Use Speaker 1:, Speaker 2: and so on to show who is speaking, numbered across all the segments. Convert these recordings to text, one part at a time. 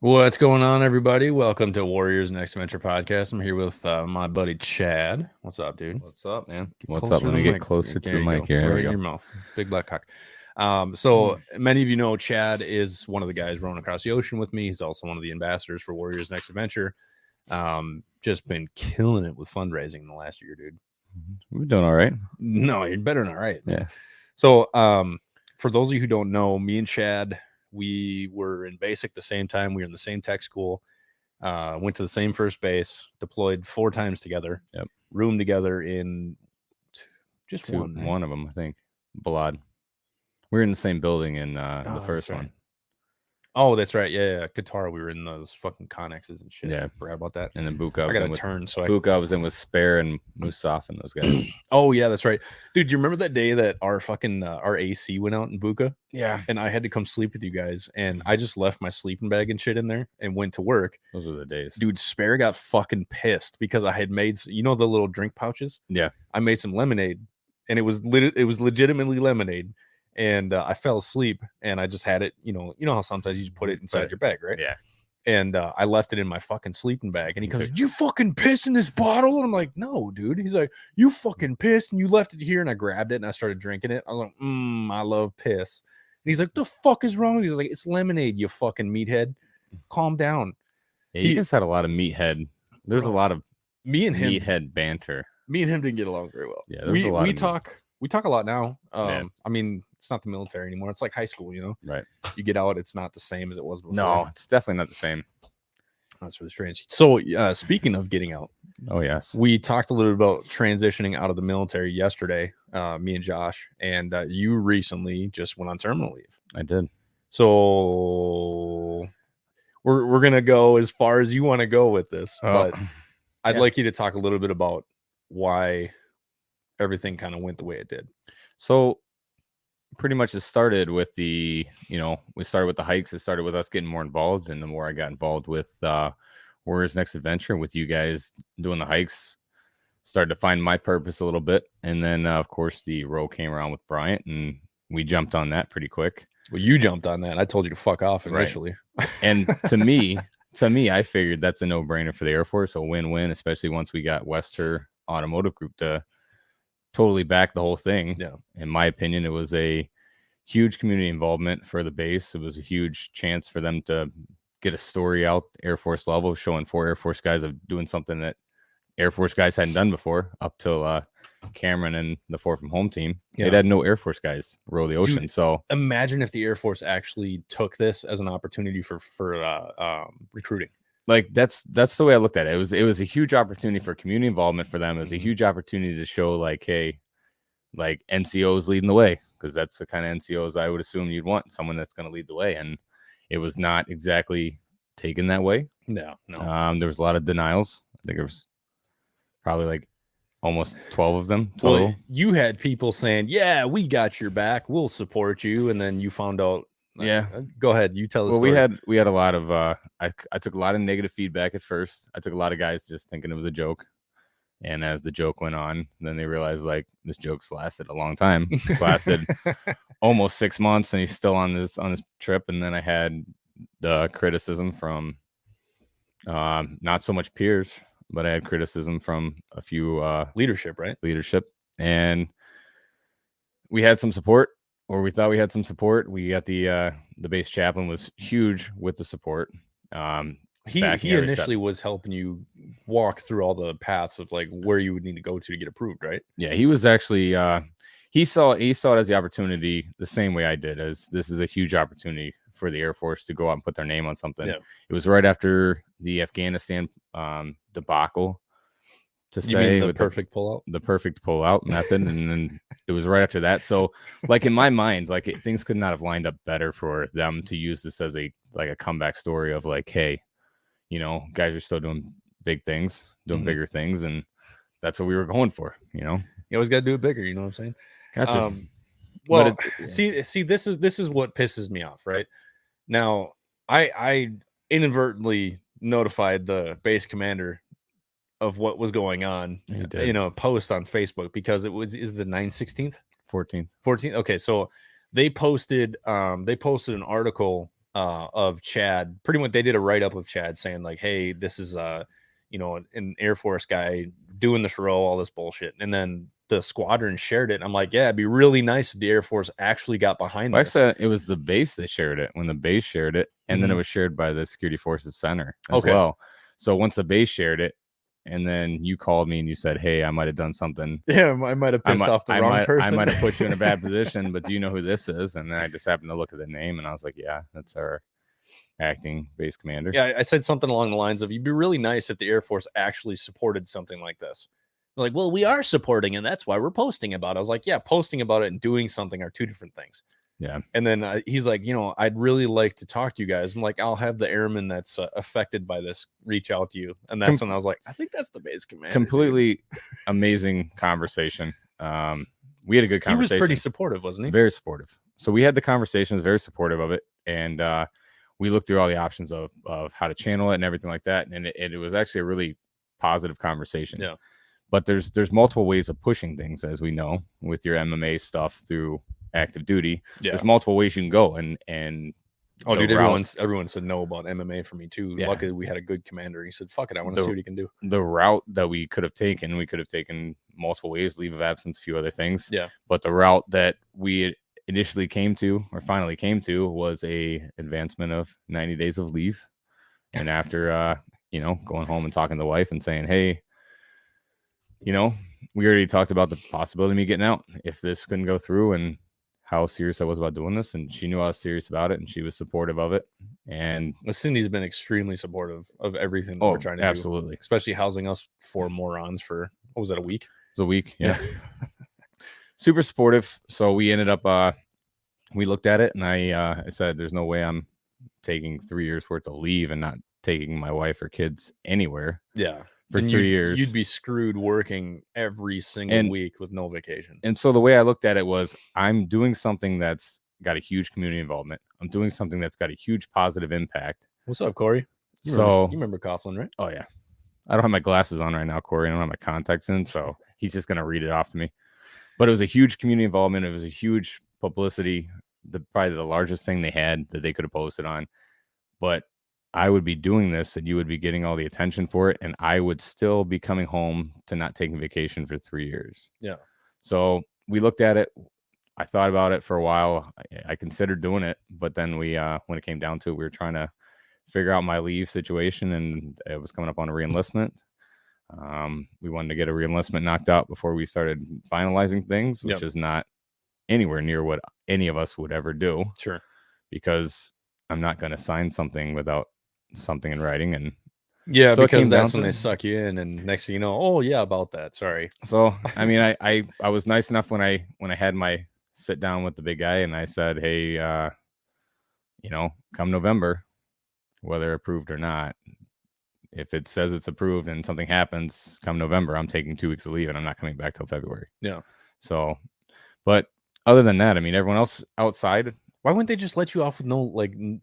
Speaker 1: What's going on, everybody? Welcome to Warriors Next Adventure Podcast. I'm here with my buddy Chad. What's up, dude?
Speaker 2: What's up, man?
Speaker 1: What's up? Let me get closer to the mic here. Right in your mouth. Big black cock. Many of you know Chad is one of the guys rowing across the ocean with me. He's also one of the ambassadors for Warriors Next Adventure. Just been killing it with fundraising in the last year, dude.
Speaker 2: We're doing all right.
Speaker 1: No, you're better than all right.
Speaker 2: Yeah.
Speaker 1: So, for those of you who don't know, me and Chad, we were in basic the same time. We were in the same tech school, went to the same first base, deployed 4 times together, roomed together in just
Speaker 2: one of them, I think. Balad. We were in the same building in the first one.
Speaker 1: Oh, that's right. Yeah. Qatar. We were in those fucking Connexes and shit.
Speaker 2: Yeah.
Speaker 1: I forgot about that.
Speaker 2: And then Buka.
Speaker 1: I got a turn. So
Speaker 2: Buka was in with Spare and Musaf and those guys.
Speaker 1: Oh, yeah, that's right. Dude, do you remember that day that our fucking our AC went out in Buka?
Speaker 2: Yeah.
Speaker 1: And I had to come sleep with you guys. And I just left my sleeping bag and shit in there and went to work.
Speaker 2: Those were the days.
Speaker 1: Dude, Spare got fucking pissed because I had made, the little drink pouches?
Speaker 2: Yeah.
Speaker 1: I made some lemonade and it was legitimately lemonade. And I fell asleep and I just had it, you know how sometimes you just put it inside your bag, right?
Speaker 2: Yeah.
Speaker 1: And I left it in my fucking sleeping bag. And he goes, "You fucking pissed in this bottle?" And I'm like, "No, dude." He's like, "You fucking pissed and you left it here." And I grabbed it and I started drinking it. I was like, I love piss. And he's like, "The fuck is wrong with you?" He's like, "It's lemonade, you fucking meathead. Calm down."
Speaker 2: Yeah, you guys had a lot of meathead. There's a lot of
Speaker 1: me and him
Speaker 2: meathead banter.
Speaker 1: Me and him didn't get along very well.
Speaker 2: Yeah, there's a lot.
Speaker 1: We talk a lot now. I mean, it's not the military anymore. It's like high school,
Speaker 2: Right.
Speaker 1: You get out, it's not the same as it was before.
Speaker 2: No, it's definitely not the same.
Speaker 1: That's really strange. So, speaking of getting out,
Speaker 2: oh yes,
Speaker 1: we talked a little bit about transitioning out of the military yesterday. Me and Josh, and you recently just went on terminal leave.
Speaker 2: I did.
Speaker 1: So we're gonna go as far as you want to go with this, but I'd like you to talk a little bit about why everything kind of went the way it did.
Speaker 2: So pretty much it started with we started with the hikes. It started with us getting more involved, and the more I got involved with Warriors Next Adventure, with you guys doing the hikes, started to find my purpose a little bit. And then of course the row came around with Bryant, and we jumped on that pretty quick.
Speaker 1: Well, you jumped on that. I told you to fuck off initially.
Speaker 2: Right. And to me, I figured that's a no-brainer for the Air Force, a win-win, especially once we got Wester Automotive Group to totally back the whole thing.
Speaker 1: Yeah.
Speaker 2: In my opinion, it was a huge community involvement for the base. It was a huge chance for them to get a story out Air Force level, showing 4 Air Force guys of doing something that Air Force guys hadn't done before up till Cameron and the 4 from home team. Yeah. They'd had no Air Force guys row the ocean. Dude, so
Speaker 1: imagine if the Air Force actually took this as an opportunity for recruiting.
Speaker 2: Like that's the way I looked at it. It was a huge opportunity for community involvement for them. It was a huge opportunity to show like, hey, like NCOs leading the way, because that's the kind of NCOs I would assume you'd want, someone that's going to lead the way. And it was not exactly taken that way.
Speaker 1: No.
Speaker 2: There was a lot of denials. I think there was probably like almost 12 of them total.
Speaker 1: Well, you had people saying, "Yeah, we got your back. We'll support you." And then you found out. Go ahead. You tell the story.
Speaker 2: We had a lot of I took a lot of negative feedback at first. I took a lot of guys just thinking it was a joke. And as the joke went on, then they realized like this joke's lasted a long time. It's lasted almost 6 months, and he's still on this trip. And then I had the criticism from not so much peers, but I had criticism from a few
Speaker 1: leadership, right?
Speaker 2: Leadership. And we had some support. Or we thought we had some support. We got the base chaplain was huge with the support.
Speaker 1: He initially was helping you walk through all the paths of like where you would need to go to get approved, right?
Speaker 2: Yeah, he was actually he saw it as the opportunity the same way I did, as this is a huge opportunity for the Air Force to go out and put their name on something. Yeah. It was right after the Afghanistan debacle.
Speaker 1: The perfect
Speaker 2: pullout method, and then it was right after that. So, like in my mind, like things could not have lined up better for them to use this as a comeback story of like, hey, guys are still doing big things, doing bigger things, and that's what we were going for. You
Speaker 1: always got to do it bigger. You know what I'm saying?
Speaker 2: Gotcha.
Speaker 1: Well, see, this is what pisses me off. Right now, I inadvertently notified the base commander of what was going on, post on Facebook, because is the 9/16th
Speaker 2: 14th.
Speaker 1: Okay, so they posted an article of Chad. Pretty much they did a write-up of Chad saying like, hey, this is an Air Force guy doing this role, all this bullshit. And then the squadron shared it. And I'm like, yeah, it'd be really nice if the Air Force actually got behind this.
Speaker 2: Actually, it was the base that shared it when the base shared it, and then it was shared by the Security Forces Center as well. So once the base shared it, and then you called me and you said, hey, I might have done something.
Speaker 1: Yeah, I might have pissed off the wrong person.
Speaker 2: I might have put you in a bad position, but do you know who this is? And then I just happened to look at the name, and I was like, yeah, that's our acting base commander.
Speaker 1: Yeah, I said something along the lines of, it'd be really nice if the Air Force actually supported something like this. They're like, well, we are supporting, and that's why we're posting about it. I was like, yeah, posting about it and doing something are two different things.
Speaker 2: Yeah.
Speaker 1: And then he's like, I'd really like to talk to you guys. I'm like, I'll have the airman that's affected by this reach out to you. And that's when I was like, I think that's the base commander.
Speaker 2: Completely amazing conversation. We had a good conversation.
Speaker 1: He was pretty supportive, wasn't he?
Speaker 2: Very supportive. So we had the conversation, was very supportive of it. And we looked through all the options of how to channel it and everything like that. And it was actually a really positive conversation.
Speaker 1: Yeah.
Speaker 2: But there's multiple ways of pushing things, as we know, with your MMA stuff through active duty. Yeah. There's multiple ways you can go and
Speaker 1: oh dude, everyone said no about MMA for me too. Yeah. Luckily we had a good commander. He said, fuck it, I want to see what he can do.
Speaker 2: The route that we could have taken multiple ways, leave of absence, a few other things.
Speaker 1: Yeah.
Speaker 2: But the route that we initially came to, or finally came to, was a advancement of 90 days of leave. And after going home and talking to the wife and saying, hey, we already talked about the possibility of me getting out if this couldn't go through, and how serious I was about doing this, and she knew I was serious about it, and she was supportive of it. And
Speaker 1: Cindy's been extremely supportive of everything that we're trying to
Speaker 2: absolutely
Speaker 1: do, especially housing us four morons for, what was that, a week?
Speaker 2: It was a week, yeah. Super supportive. So we ended up we looked at it, and I said, there's no way I'm taking 3 years worth of leave and not taking my wife or kids anywhere.
Speaker 1: Yeah.
Speaker 2: For 3 years.
Speaker 1: You'd be screwed working every single week with no vacation.
Speaker 2: And so the way I looked at it was, I'm doing something that's got a huge community involvement. I'm doing something that's got a huge positive impact.
Speaker 1: What's up, Corey? You remember Coughlin, right?
Speaker 2: Oh, yeah. I don't have my glasses on right now, Corey. I don't have my contacts in, so he's just going to read it off to me. But it was a huge community involvement. It was a huge publicity, probably the largest thing they had that they could have posted on. But I would be doing this, and you would be getting all the attention for it, and I would still be coming home to not taking vacation for 3 years.
Speaker 1: Yeah.
Speaker 2: So we looked at it. I thought about it for a while. I considered doing it, but then when it came down to it, we were trying to figure out my leave situation, and it was coming up on a reenlistment. We wanted to get a reenlistment knocked out before we started finalizing things, which is not anywhere near what any of us would ever do.
Speaker 1: Sure.
Speaker 2: Because I'm not going to sign something without something in writing. And
Speaker 1: yeah, so because that's when they suck you in, and next thing you know, oh yeah, about that, sorry.
Speaker 2: So I mean, I was nice enough when I had my sit down with the big guy, and I said, hey, come November, whether approved or not, if it says it's approved and something happens come November, I'm taking 2 weeks of leave and I'm not coming back till February.
Speaker 1: Yeah.
Speaker 2: So, but other than that, I mean, everyone else outside,
Speaker 1: why wouldn't they just let you off with no,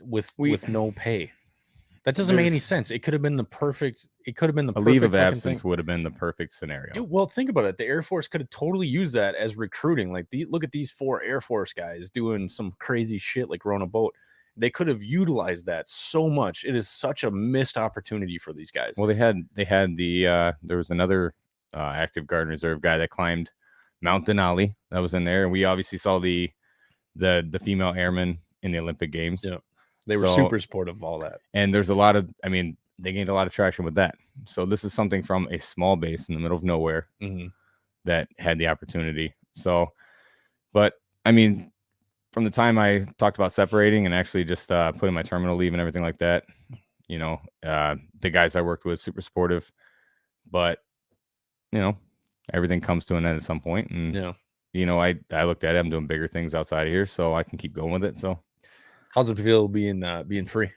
Speaker 1: with no pay? That doesn't make any sense. It could have been the perfect. It could have been the perfect
Speaker 2: leave of absence would have been the perfect scenario.
Speaker 1: Dude, well, think about it. The Air Force could have totally used that as recruiting. Like, look at these 4 Air Force guys doing some crazy shit like rowing a boat. They could have utilized that so much. It is such a missed opportunity for these guys.
Speaker 2: Well, they had there was another active Guard and Reserve guy that climbed Mount Denali that was in there, and we obviously saw the female airmen in the Olympic Games.
Speaker 1: Yeah, they were super supportive of all that. And
Speaker 2: there's a lot of, I mean, they gained a lot of traction with that. So this is something from a small base in the middle of nowhere that had the opportunity. So, but I mean, from the time I talked about separating and actually just putting my terminal leave and everything like that, the guys I worked with, super supportive, but everything comes to an end at some point. And, I looked at it, I'm doing bigger things outside of here, so I can keep going with it. So
Speaker 1: how's it feel being free?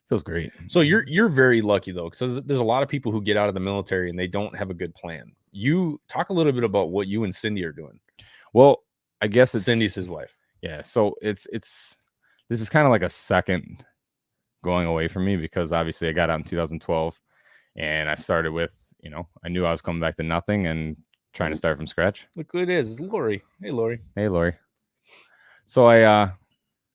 Speaker 2: Feels great.
Speaker 1: So you're very lucky though, because there's a lot of people who get out of the military and they don't have a good plan. You talk a little bit about what you and Cindy are doing.
Speaker 2: Well, I guess
Speaker 1: Cindy's his wife.
Speaker 2: Yeah. So this is kind of like a second going away from me, because obviously I got out in 2012 and I started with, I knew I was coming back to nothing and trying to start from scratch.
Speaker 1: Look who it is. It's Lori. Hey, Lori.
Speaker 2: Hey, Lori. So I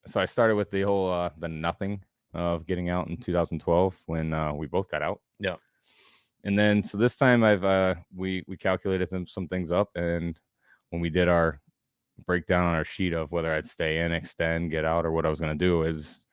Speaker 2: So I started with the whole the nothing of getting out in 2012 when we both got out.
Speaker 1: Yeah.
Speaker 2: And then so this time we calculated some things up, and when we did our breakdown on our sheet of whether I'd stay in, extend, get out, or what I was going to do, is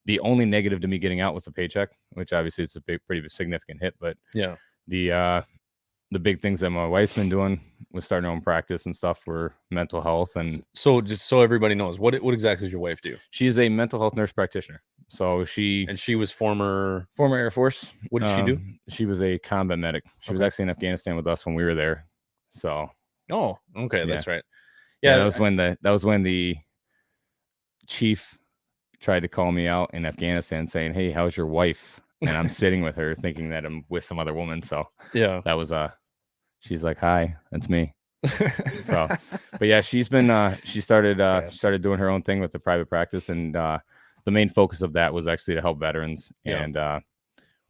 Speaker 2: the only negative to me getting out was the paycheck, which obviously it's a pretty significant hit. But
Speaker 1: yeah,
Speaker 2: the big things that my wife's been doing with starting her own practice and stuff were mental health. And
Speaker 1: so just so everybody knows, what exactly does your wife do?
Speaker 2: She is a mental health nurse practitioner. So she
Speaker 1: was former
Speaker 2: Air Force.
Speaker 1: What did she do?
Speaker 2: She was a combat medic. She was actually in Afghanistan with us when we were there. So
Speaker 1: okay, that's right.
Speaker 2: Yeah, that was when the chief tried to call me out in Afghanistan saying, "Hey, how's your wife?" And I'm sitting with her thinking that I'm with some other woman. So
Speaker 1: yeah,
Speaker 2: that was she's like, "Hi, that's me." So, but yeah, she's been she started doing her own thing with the private practice, and the main focus of that was actually to help veterans.
Speaker 1: Yeah.
Speaker 2: And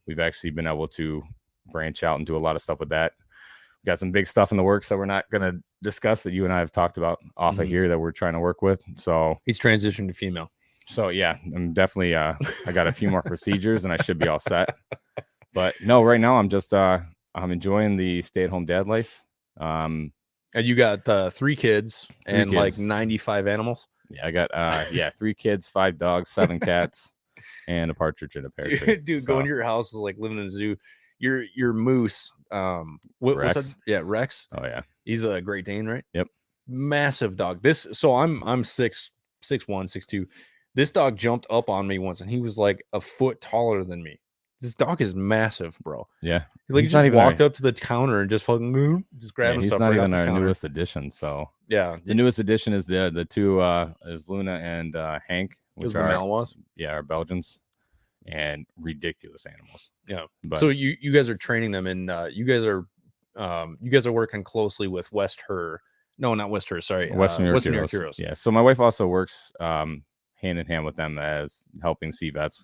Speaker 2: we've actually been able to branch out and do a lot of stuff with that. We've got some big stuff in the works that we're not going to discuss, that you and I have talked about off of here, that we're trying to work with. So
Speaker 1: he's transitioned to female.
Speaker 2: So yeah, I'm definitely I got a few more procedures and I should be all set. But no, right now I'm just I'm enjoying the stay-at-home dad life.
Speaker 1: And you got 3 kids and like 95 animals.
Speaker 2: Yeah, I got 3 kids, 5 dogs, 7 cats, and a partridge in a pear tree.
Speaker 1: Dude, going to your house is like living in a zoo. Your moose, what's that? Yeah, Rex.
Speaker 2: Oh yeah,
Speaker 1: he's a Great Dane, right?
Speaker 2: Yep.
Speaker 1: Massive dog. So I'm 6'1", 6'2". This dog jumped up on me once, and he was like a foot taller than me. This dog is massive, bro.
Speaker 2: Yeah,
Speaker 1: he just walked up to the counter and just fucking grabbing stuff.
Speaker 2: He's not even our newest addition. So
Speaker 1: yeah,
Speaker 2: the newest addition is the 2 is Luna and Hank, which are
Speaker 1: Malinois.
Speaker 2: Yeah, are Belgians, and ridiculous animals.
Speaker 1: Yeah. But so you guys are training them, and you guys are working closely with West Her. No, not West Her. Sorry,
Speaker 2: Western New York Heroes. Yeah. So my wife also works hand in hand with them as helping sea vets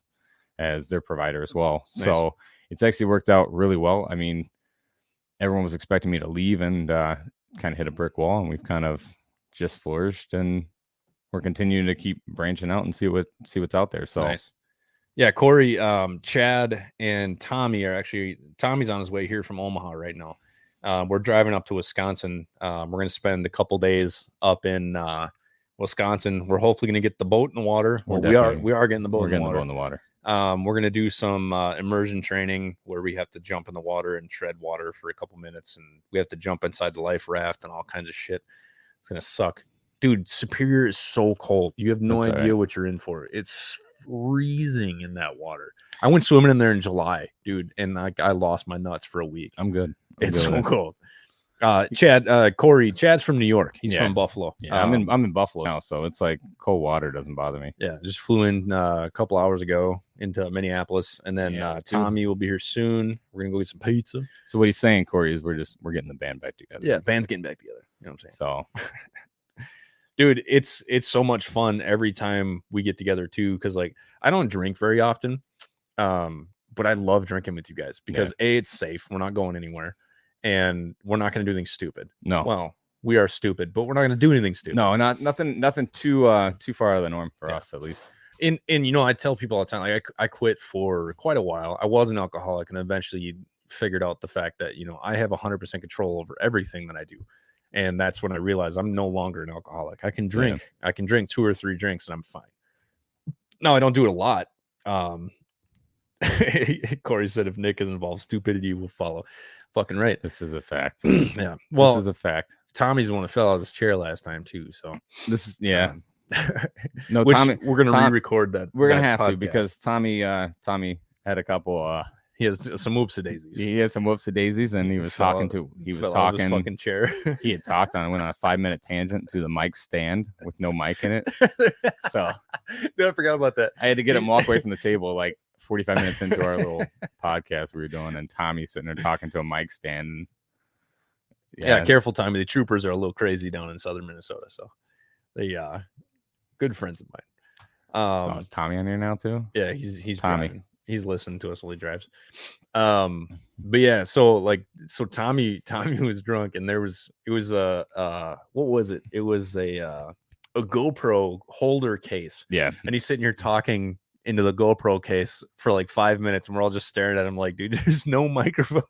Speaker 2: as their provider as well. Nice. So it's actually worked out really well. I mean, everyone was expecting me to leave and kind of hit a brick wall, and we've kind of just flourished, and we're continuing to keep branching out and see what's out there. So
Speaker 1: nice. Yeah, Corey, Chad, and Tommy are actually. Tommy's on his way here from Omaha right now. We're driving up to Wisconsin. We're going to spend a couple days up in Wisconsin. We're hopefully going to get the boat in the water. We are getting the boat.
Speaker 2: We're getting the boat in the water.
Speaker 1: We're going to do some immersion training where we have to jump in the water and tread water for a couple minutes, and we have to jump inside the life raft and all kinds of shit. It's going to suck. Dude, Superior is so cold. You have no idea what you're in for. It's freezing in that water. I went swimming in there in July, dude, and I lost my nuts for a week.
Speaker 2: I'm good.
Speaker 1: It's so cold. Corey, Chad's from New York. He's from Buffalo.
Speaker 2: Yeah, I'm in Buffalo now, so it's like cold water doesn't bother me.
Speaker 1: Yeah, just flew in a couple hours ago into Minneapolis, and then Tommy will be here soon. We're gonna go get some pizza.
Speaker 2: So what he's saying, Corey, is we're getting the band back together.
Speaker 1: Yeah, band's getting back together. You know what I'm saying?
Speaker 2: So,
Speaker 1: dude, it's so much fun every time we get together too, because like I don't drink very often, but I love drinking with you guys because it's safe. We're not going anywhere. And we're not going to do anything stupid.
Speaker 2: No.
Speaker 1: Well, we are stupid, but we're not going to do anything stupid.
Speaker 2: No, nothing too far out of the norm for us, at least.
Speaker 1: And you know, I tell people all the time, like I quit for quite a while. I was an alcoholic, and eventually figured out the fact that, you know, I have 100% control over everything that I do. And that's when I realized I'm no longer an alcoholic. I can drink. Yeah. I can drink 2 or 3 drinks and I'm fine. No, I don't do it a lot. Corey said if Nick is involved, stupidity will follow. Fucking right.
Speaker 2: This is a fact.
Speaker 1: Yeah. Well,
Speaker 2: this is a fact.
Speaker 1: Tommy's the one that fell out of his chair last time too. So
Speaker 2: this is no,
Speaker 1: Tommy. We're gonna re-record that.
Speaker 2: We're gonna have to, because Tommy had a couple.
Speaker 1: He has some whoopsie daisies.
Speaker 2: He had some whoopsie daisies, and he was talking.
Speaker 1: Fucking chair.
Speaker 2: He had talked went on a 5-minute tangent to the mic stand with no mic in it. So
Speaker 1: dude, I forgot about that.
Speaker 2: I had to get him walk away from the table like 45 minutes into our little podcast we were doing, and Tommy's sitting there talking to a mic stand.
Speaker 1: Yeah, careful, Tommy. The troopers are a little crazy down in southern Minnesota, so they good friends of mine.
Speaker 2: Is Tommy on here now too?
Speaker 1: Yeah, he's
Speaker 2: Tommy.
Speaker 1: Driving. He's listening to us while he drives. But yeah, so Tommy was drunk, and what was it? It was a a GoPro holder case.
Speaker 2: Yeah.
Speaker 1: And he's sitting here talking into the GoPro case for like 5 minutes, and we're all just staring at him like, dude, there's no microphone.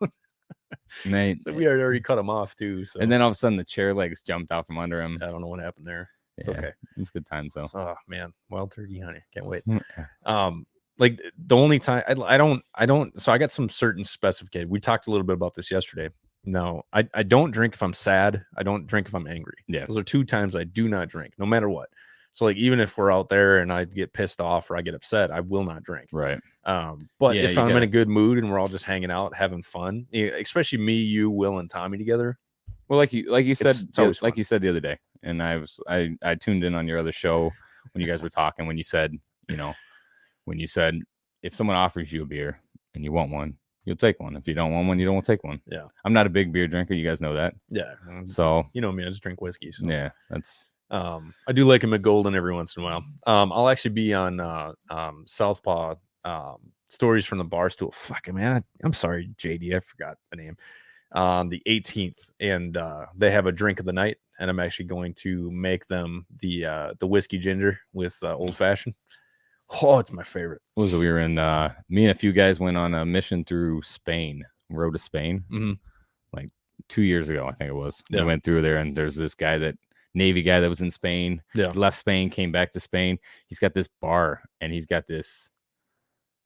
Speaker 1: So we had already cut him off too. So.
Speaker 2: And then all of a sudden the chair legs jumped out from under him.
Speaker 1: I don't know what happened there. It's
Speaker 2: Yeah,
Speaker 1: okay.
Speaker 2: It was good times though.
Speaker 1: Oh man, wild turkey, honey. Can't wait. Like the only time I don't. So I got some certain specificated. We talked a little bit about this yesterday. No, I don't drink if I'm sad. I don't drink if I'm angry.
Speaker 2: Yeah.
Speaker 1: Those are 2 times I do not drink, no matter what. So like even if we're out there and I get pissed off or I get upset, I will not drink.
Speaker 2: Right.
Speaker 1: But
Speaker 2: Yeah,
Speaker 1: if I'm in a good mood and we're all just hanging out, having fun, especially me, you, Will, and Tommy together.
Speaker 2: Well, like you said,
Speaker 1: it's always
Speaker 2: like
Speaker 1: fun.
Speaker 2: you said the other day, and I tuned in on your other show when you guys were talking, when you said, if someone offers you a beer and you want one, you'll take one. If you don't want one, you don't want to take one.
Speaker 1: Yeah.
Speaker 2: I'm not a big beer drinker. You guys know that.
Speaker 1: Yeah.
Speaker 2: So
Speaker 1: you know me, I just drink whiskey. So.
Speaker 2: yeah, that's.
Speaker 1: I do like a McGolden every once in a while. I'll actually be on Southpaw Stories from the Barstool. Fuck, man, I'm sorry, JD, I forgot the name. On the 18th, and they have a drink of the night, and I'm actually going to make them the whiskey ginger with old fashioned. Oh, it's my favorite.
Speaker 2: What was it? We were in. Me and a few guys went on a mission through Spain. Road to Spain, like 2 years ago, I think it was.
Speaker 1: Yeah.
Speaker 2: We went through there, and there's this guy Navy guy that was in Spain.
Speaker 1: Yeah.
Speaker 2: Left Spain, came back to Spain. He's got this bar, and he's got this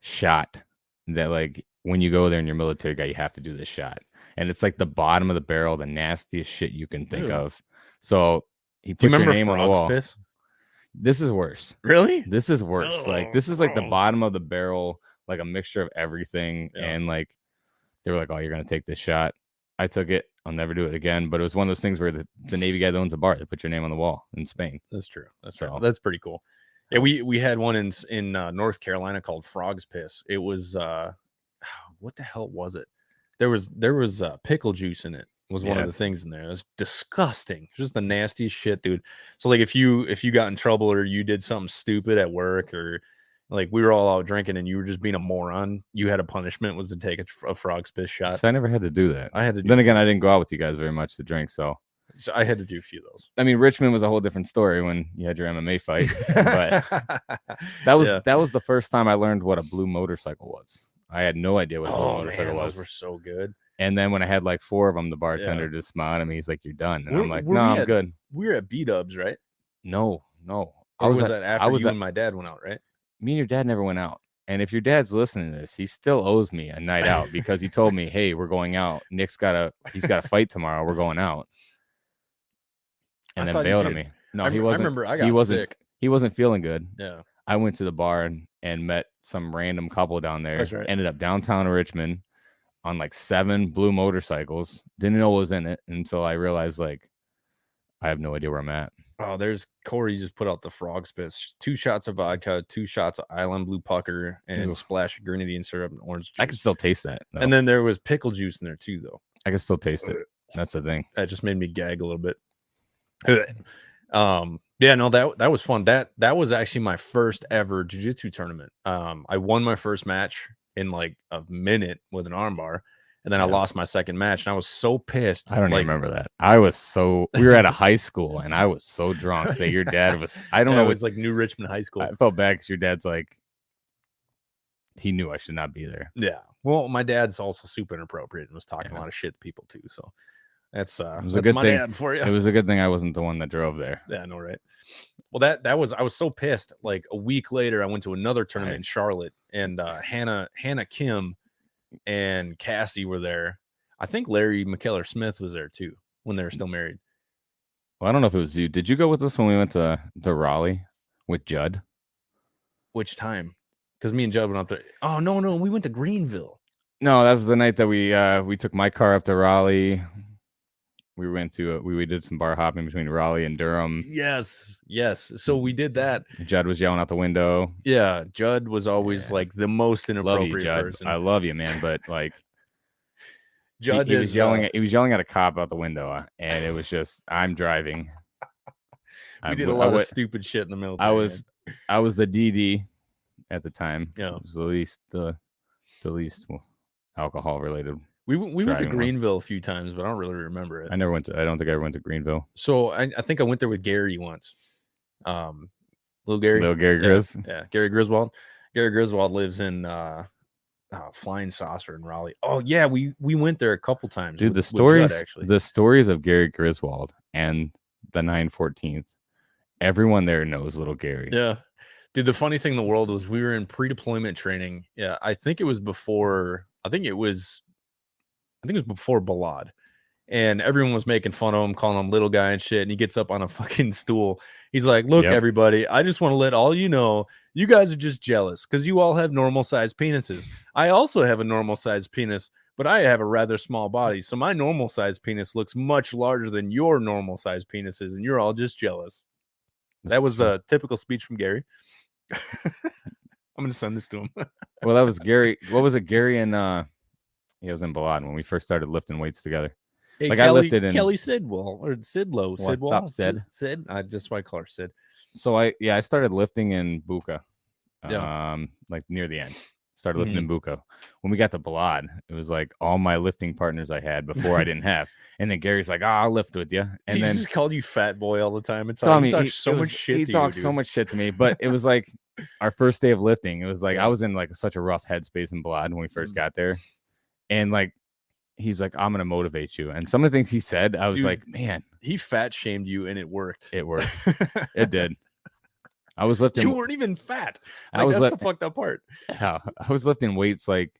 Speaker 2: shot that, like, when you go there and you're a military guy, you have to do this shot. And it's like the bottom of the barrel, the nastiest shit you can think of. So he puts your name on the wall.
Speaker 1: Piss?
Speaker 2: This is worse.
Speaker 1: Really?
Speaker 2: This is worse. Like, this is like the bottom of the barrel, like a mixture of everything.
Speaker 1: Yeah.
Speaker 2: And like, they were like, "Oh, you're gonna take this shot." I took it. I'll never do it again. But it was one of those things where it's a Navy guy that owns a bar. They put your name on the wall in Spain.
Speaker 1: That's true. That's
Speaker 2: So-
Speaker 1: true. That's pretty cool. Yeah, we had one in North Carolina called Frog's Piss. It was what the hell was it? There was pickle juice in it. Was one of the things in there. It was disgusting. Just the nastiest shit, dude. So like if you got in trouble or you did something stupid at work, or like we were all out drinking and you were just being a moron, you had a punishment was to take a Frog's Piss shot.
Speaker 2: So I never had to do that.
Speaker 1: I had to.
Speaker 2: Then again, I didn't go out with you guys very much to drink, so
Speaker 1: I had to do a few of those.
Speaker 2: I mean, Richmond was a whole different story when you had your MMA fight. But that was the first time I learned what a blue motorcycle was. I had no idea what a blue motorcycle was.
Speaker 1: Those were so good.
Speaker 2: And then when I had like 4 of them, the bartender just smiled at me. He's like, "You're done." And I'm like, "No, I'm good."
Speaker 1: We were at B-Dubs, right?
Speaker 2: No.
Speaker 1: Or was that after you and my dad went out, right?
Speaker 2: Me and your dad never went out. And if your dad's listening to this, he still owes me a night out because he told me, "Hey, we're going out. Nick's he's got a fight tomorrow. We're going out." And then bailed on me. No, he wasn't.
Speaker 1: I remember I got sick.
Speaker 2: He wasn't feeling good.
Speaker 1: Yeah.
Speaker 2: I went to the bar and met some random couple down there.
Speaker 1: That's right.
Speaker 2: Ended up downtown Richmond on like 7 blue motorcycles. Didn't know what was in it until I realized, like, I have no idea where I'm at.
Speaker 1: Oh, there's Corey just put out the Frog's Piss. 2 shots of vodka, 2 shots of Island Blue Pucker, and splash of grenadine syrup and orange juice.
Speaker 2: I can still taste that. Though.
Speaker 1: And then there was pickle juice in there too, though.
Speaker 2: I can still taste it. That's the thing.
Speaker 1: That just made me gag a little bit. Yeah, no, that was fun. That was actually my first ever jiu-jitsu tournament. I won my first match in like a minute with an armbar, and then I lost my second match, and I was so pissed.
Speaker 2: I don't even remember that. We were at a high school, and I was so drunk that your dad was. I don't know.
Speaker 1: It was like New Richmond High School.
Speaker 2: I felt bad because your dad's like, he knew I should not be there.
Speaker 1: Yeah. Well, my dad's also super inappropriate and was talking a lot of shit to people too. So that's
Speaker 2: it was a good
Speaker 1: my
Speaker 2: thing.
Speaker 1: dad for you.
Speaker 2: It was a good thing I wasn't the one that drove there.
Speaker 1: Yeah, I know, right? Well, I was so pissed. Like a week later, I went to another tournament in Charlotte, and Hannah Kim and Cassie were there. I think Larry McKellar Smith was there too when they were still married.
Speaker 2: Well, I don't know if it was you. Did you go with us when we went to Raleigh with Judd?
Speaker 1: Which time? Because me and Judd went up there. Oh no, we went to Greenville. No,
Speaker 2: that was the night that we took my car up to Raleigh. We went to we did some bar hopping between Raleigh and Durham.
Speaker 1: Yes. So we did that.
Speaker 2: Judd was yelling out the window.
Speaker 1: Yeah, Judd was always like the most inappropriate person.
Speaker 2: I love you, man, but like
Speaker 1: Judd
Speaker 2: he was yelling at a cop out the window, and it was just I'm driving.
Speaker 1: We did a lot of stupid shit in the military.
Speaker 2: I was the DD at the time.
Speaker 1: Yeah,
Speaker 2: it was the least alcohol related.
Speaker 1: We went to Greenville a few times, but I don't really remember it.
Speaker 2: I don't think I ever went to Greenville.
Speaker 1: So I think I went there with Gary once. Little Gary.
Speaker 2: Little Gary Grizz.
Speaker 1: Yeah, Gary Griswold. Gary Griswold lives in Flying Saucer in Raleigh. Oh yeah, we went there a couple times.
Speaker 2: Dude,
Speaker 1: with
Speaker 2: the stories,
Speaker 1: Judd, actually.
Speaker 2: the stories of Gary Griswold and the 914th. Everyone there knows Little Gary.
Speaker 1: Yeah, dude. The funniest thing in the world was we were in pre-deployment training. Yeah, I think it was before Balad. And everyone was making fun of him, calling him little guy and shit. And he gets up on a fucking stool. He's like, look, everybody, I just want to let all you know, you guys are just jealous because you all have normal sized penises. I also have a normal sized penis, but I have a rather small body. So my normal sized penis looks much larger than your normal sized penises. And you're all just jealous. That was a typical speech from Gary. I'm going to send this to him.
Speaker 2: Well, that was Gary. What was it? Gary and he was in Balad when we first started lifting weights together.
Speaker 1: Hey,
Speaker 2: like
Speaker 1: Kelly,
Speaker 2: I lifted in
Speaker 1: Kelly Sidwell or Sidlow.
Speaker 2: What's up, Sid?
Speaker 1: Sid. I just why I call her Sid.
Speaker 2: So I started lifting in Buka.
Speaker 1: Yeah.
Speaker 2: Like near the end. Started lifting in Buka. When we got to Balad, it was like all my lifting partners I had before I didn't have. And then Gary's like, I'll lift with you. And
Speaker 1: he
Speaker 2: then
Speaker 1: just called you fat boy all the time. It's
Speaker 2: he
Speaker 1: talked so much shit.
Speaker 2: He talked so much shit to me, but it was like our first day of lifting. It was like I was in like such a rough headspace in Balad when we first got there. And like he's like, I'm gonna motivate you. And some of the things he said, I was like, man,
Speaker 1: he fat shamed you and it worked.
Speaker 2: It worked. It did. I was lifting.
Speaker 1: You weren't even fat. Like, that's the fucked up part.
Speaker 2: Yeah, I was lifting weights like.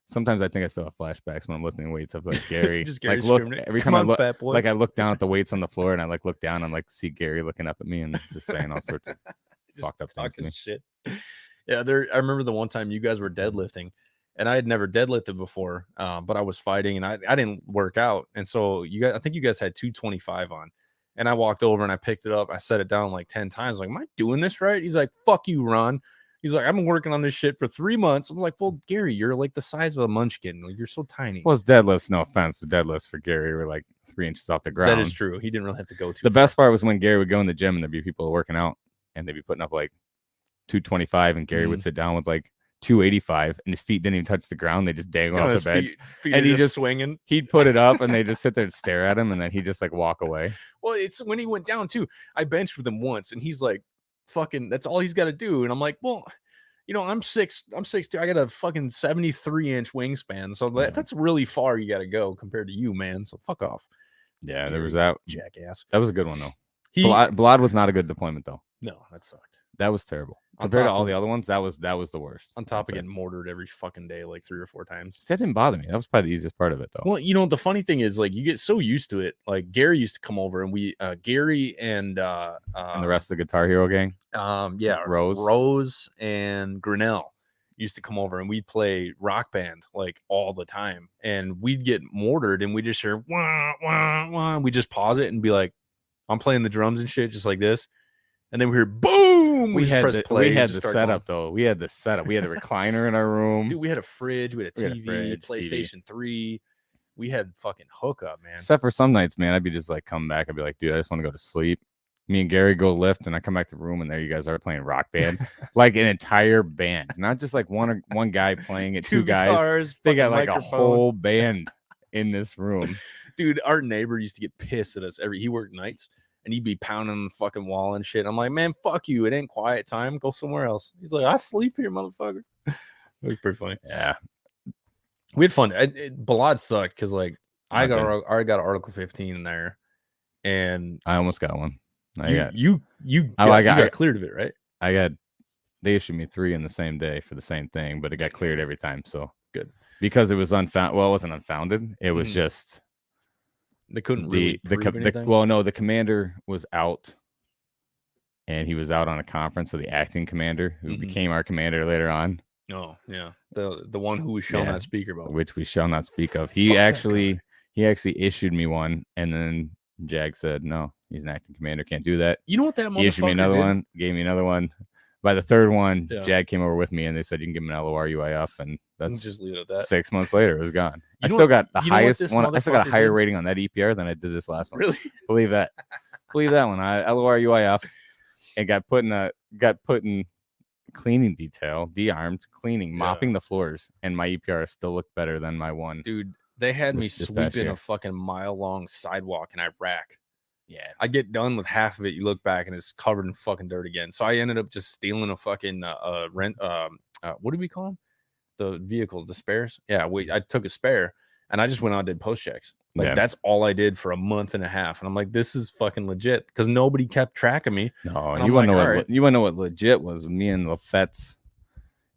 Speaker 2: Sometimes I think I still have flashbacks when I'm lifting weights of like Gary.
Speaker 1: Just Gary
Speaker 2: like look every time I look,
Speaker 1: fat boy.
Speaker 2: like I look down at the weights on the floor and I like look down and like see Gary looking up at me and just saying all sorts of fucked up things to me.
Speaker 1: Shit. Yeah, I remember the one time you guys were deadlifting. And I had never deadlifted before, but I was fighting and I didn't work out. And so I think you guys had 225 on. And I walked over and I picked it up. I set it down like 10 times. Like, am I doing this right? He's like, fuck you, Ron. He's like, I've been working on this shit for 3 months. I'm like, well, Gary, you're like the size of a munchkin. Like, you're so tiny.
Speaker 2: Well, his deadlifts, no offense, the deadlifts for Gary were like 3 inches off the ground.
Speaker 1: That is true. He didn't really have to go too
Speaker 2: The
Speaker 1: far.
Speaker 2: best part was when Gary would go in the gym and there'd be people working out and they'd be putting up like 225 and Gary would sit down with like 285 and his feet didn't even touch the ground. They just dangled off the bed.
Speaker 1: Feet
Speaker 2: and he just
Speaker 1: swinging.
Speaker 2: He'd put it up and they just sit there and stare at him and then he'd just like walk away.
Speaker 1: Well, it's when he went down too. I benched with him once and he's like, fucking, that's all he's got to do. And I'm like, well, you know, I'm 6'2". I got a fucking 73-inch wingspan. So that's really far you got to go compared to you, man. So fuck off.
Speaker 2: Yeah, there was that.
Speaker 1: Jackass.
Speaker 2: That was a good one, though. Balad was not a good deployment, though.
Speaker 1: No, that sucked.
Speaker 2: That was terrible. Compared to all the other ones, that was the worst.
Speaker 1: On top of getting mortared every fucking day, like 3 or 4 times.
Speaker 2: See, that didn't bother me. That was probably the easiest part of it, though.
Speaker 1: Well, you know, the funny thing is, like, you get so used to it. Like, Gary used to come over, and Gary and the
Speaker 2: rest of the Guitar Hero gang.
Speaker 1: Rose and Grinnell used to come over, and we'd play Rock Band like all the time, and we'd get mortared, and we just hear wah wah wah. We just pause it and be like, I'm playing the drums and shit, just like this. And then we hear boom.
Speaker 2: We had the setup though. We had the setup. We had the recliner in our room.
Speaker 1: Dude, we had a fridge. We had a TV, PlayStation 3. We had fucking hookup, man.
Speaker 2: Except for some nights, man, I'd be just like coming back. I'd be like, dude, I just want to go to sleep. Me and Gary go lift, and I come back to the room, and there you guys are playing Rock Band, like an entire band, not just like one guy playing it, two guys.
Speaker 1: Guitars,
Speaker 2: they got like a whole band in this room.
Speaker 1: Dude, our neighbor used to get pissed at us he worked nights. And he'd be pounding on the fucking wall and shit. I'm like, man, fuck you. It ain't quiet time. Go somewhere else. He's like, I sleep here, motherfucker. It was pretty funny.
Speaker 2: Yeah.
Speaker 1: We had fun. Balad sucked because, like, I got Article 15 in there. And
Speaker 2: I almost got one.
Speaker 1: I got cleared of it, right?
Speaker 2: They issued me 3 in the same day for the same thing, but it got cleared every time. So
Speaker 1: good.
Speaker 2: Because it was unfounded. Well, it wasn't unfounded. It was just.
Speaker 1: They couldn't really
Speaker 2: the commander was out, and he was out on a conference. So the acting commander, who became our commander later on.
Speaker 1: Oh yeah, the one who we shall not speak about,
Speaker 2: which we shall not speak of. He actually issued me one, and then Jag said, "No, he's an acting commander, can't do that."
Speaker 1: You know what that motherfucker
Speaker 2: He issued me another one, gave me another one. By the third one,
Speaker 1: yeah.
Speaker 2: Jag came over with me, and they said you can give him an LOR UIF, and that's
Speaker 1: just leave it at that.
Speaker 2: 6 months later, it was gone. I still got the highest one. I still got a higher rating on that EPR than I did this last one.
Speaker 1: Really?
Speaker 2: Believe that one. I LOR UIF and got put in cleaning detail, de-armed, cleaning, mopping the floors, and my EPR still looked better than my one.
Speaker 1: Dude, they had me sweeping a fucking mile-long sidewalk in Iraq.
Speaker 2: Yeah.
Speaker 1: I get done with half of it. You look back and it's covered in fucking dirt again. So I ended up just stealing a fucking rent. What do we call them? The vehicles, the spares. Yeah, I took a spare and I just went out and did post checks. Like that's all I did for a month and a half. And I'm like, this is fucking legit because nobody kept track of me.
Speaker 2: No, and you want to know what you want to know what legit was? Me and Lafette's.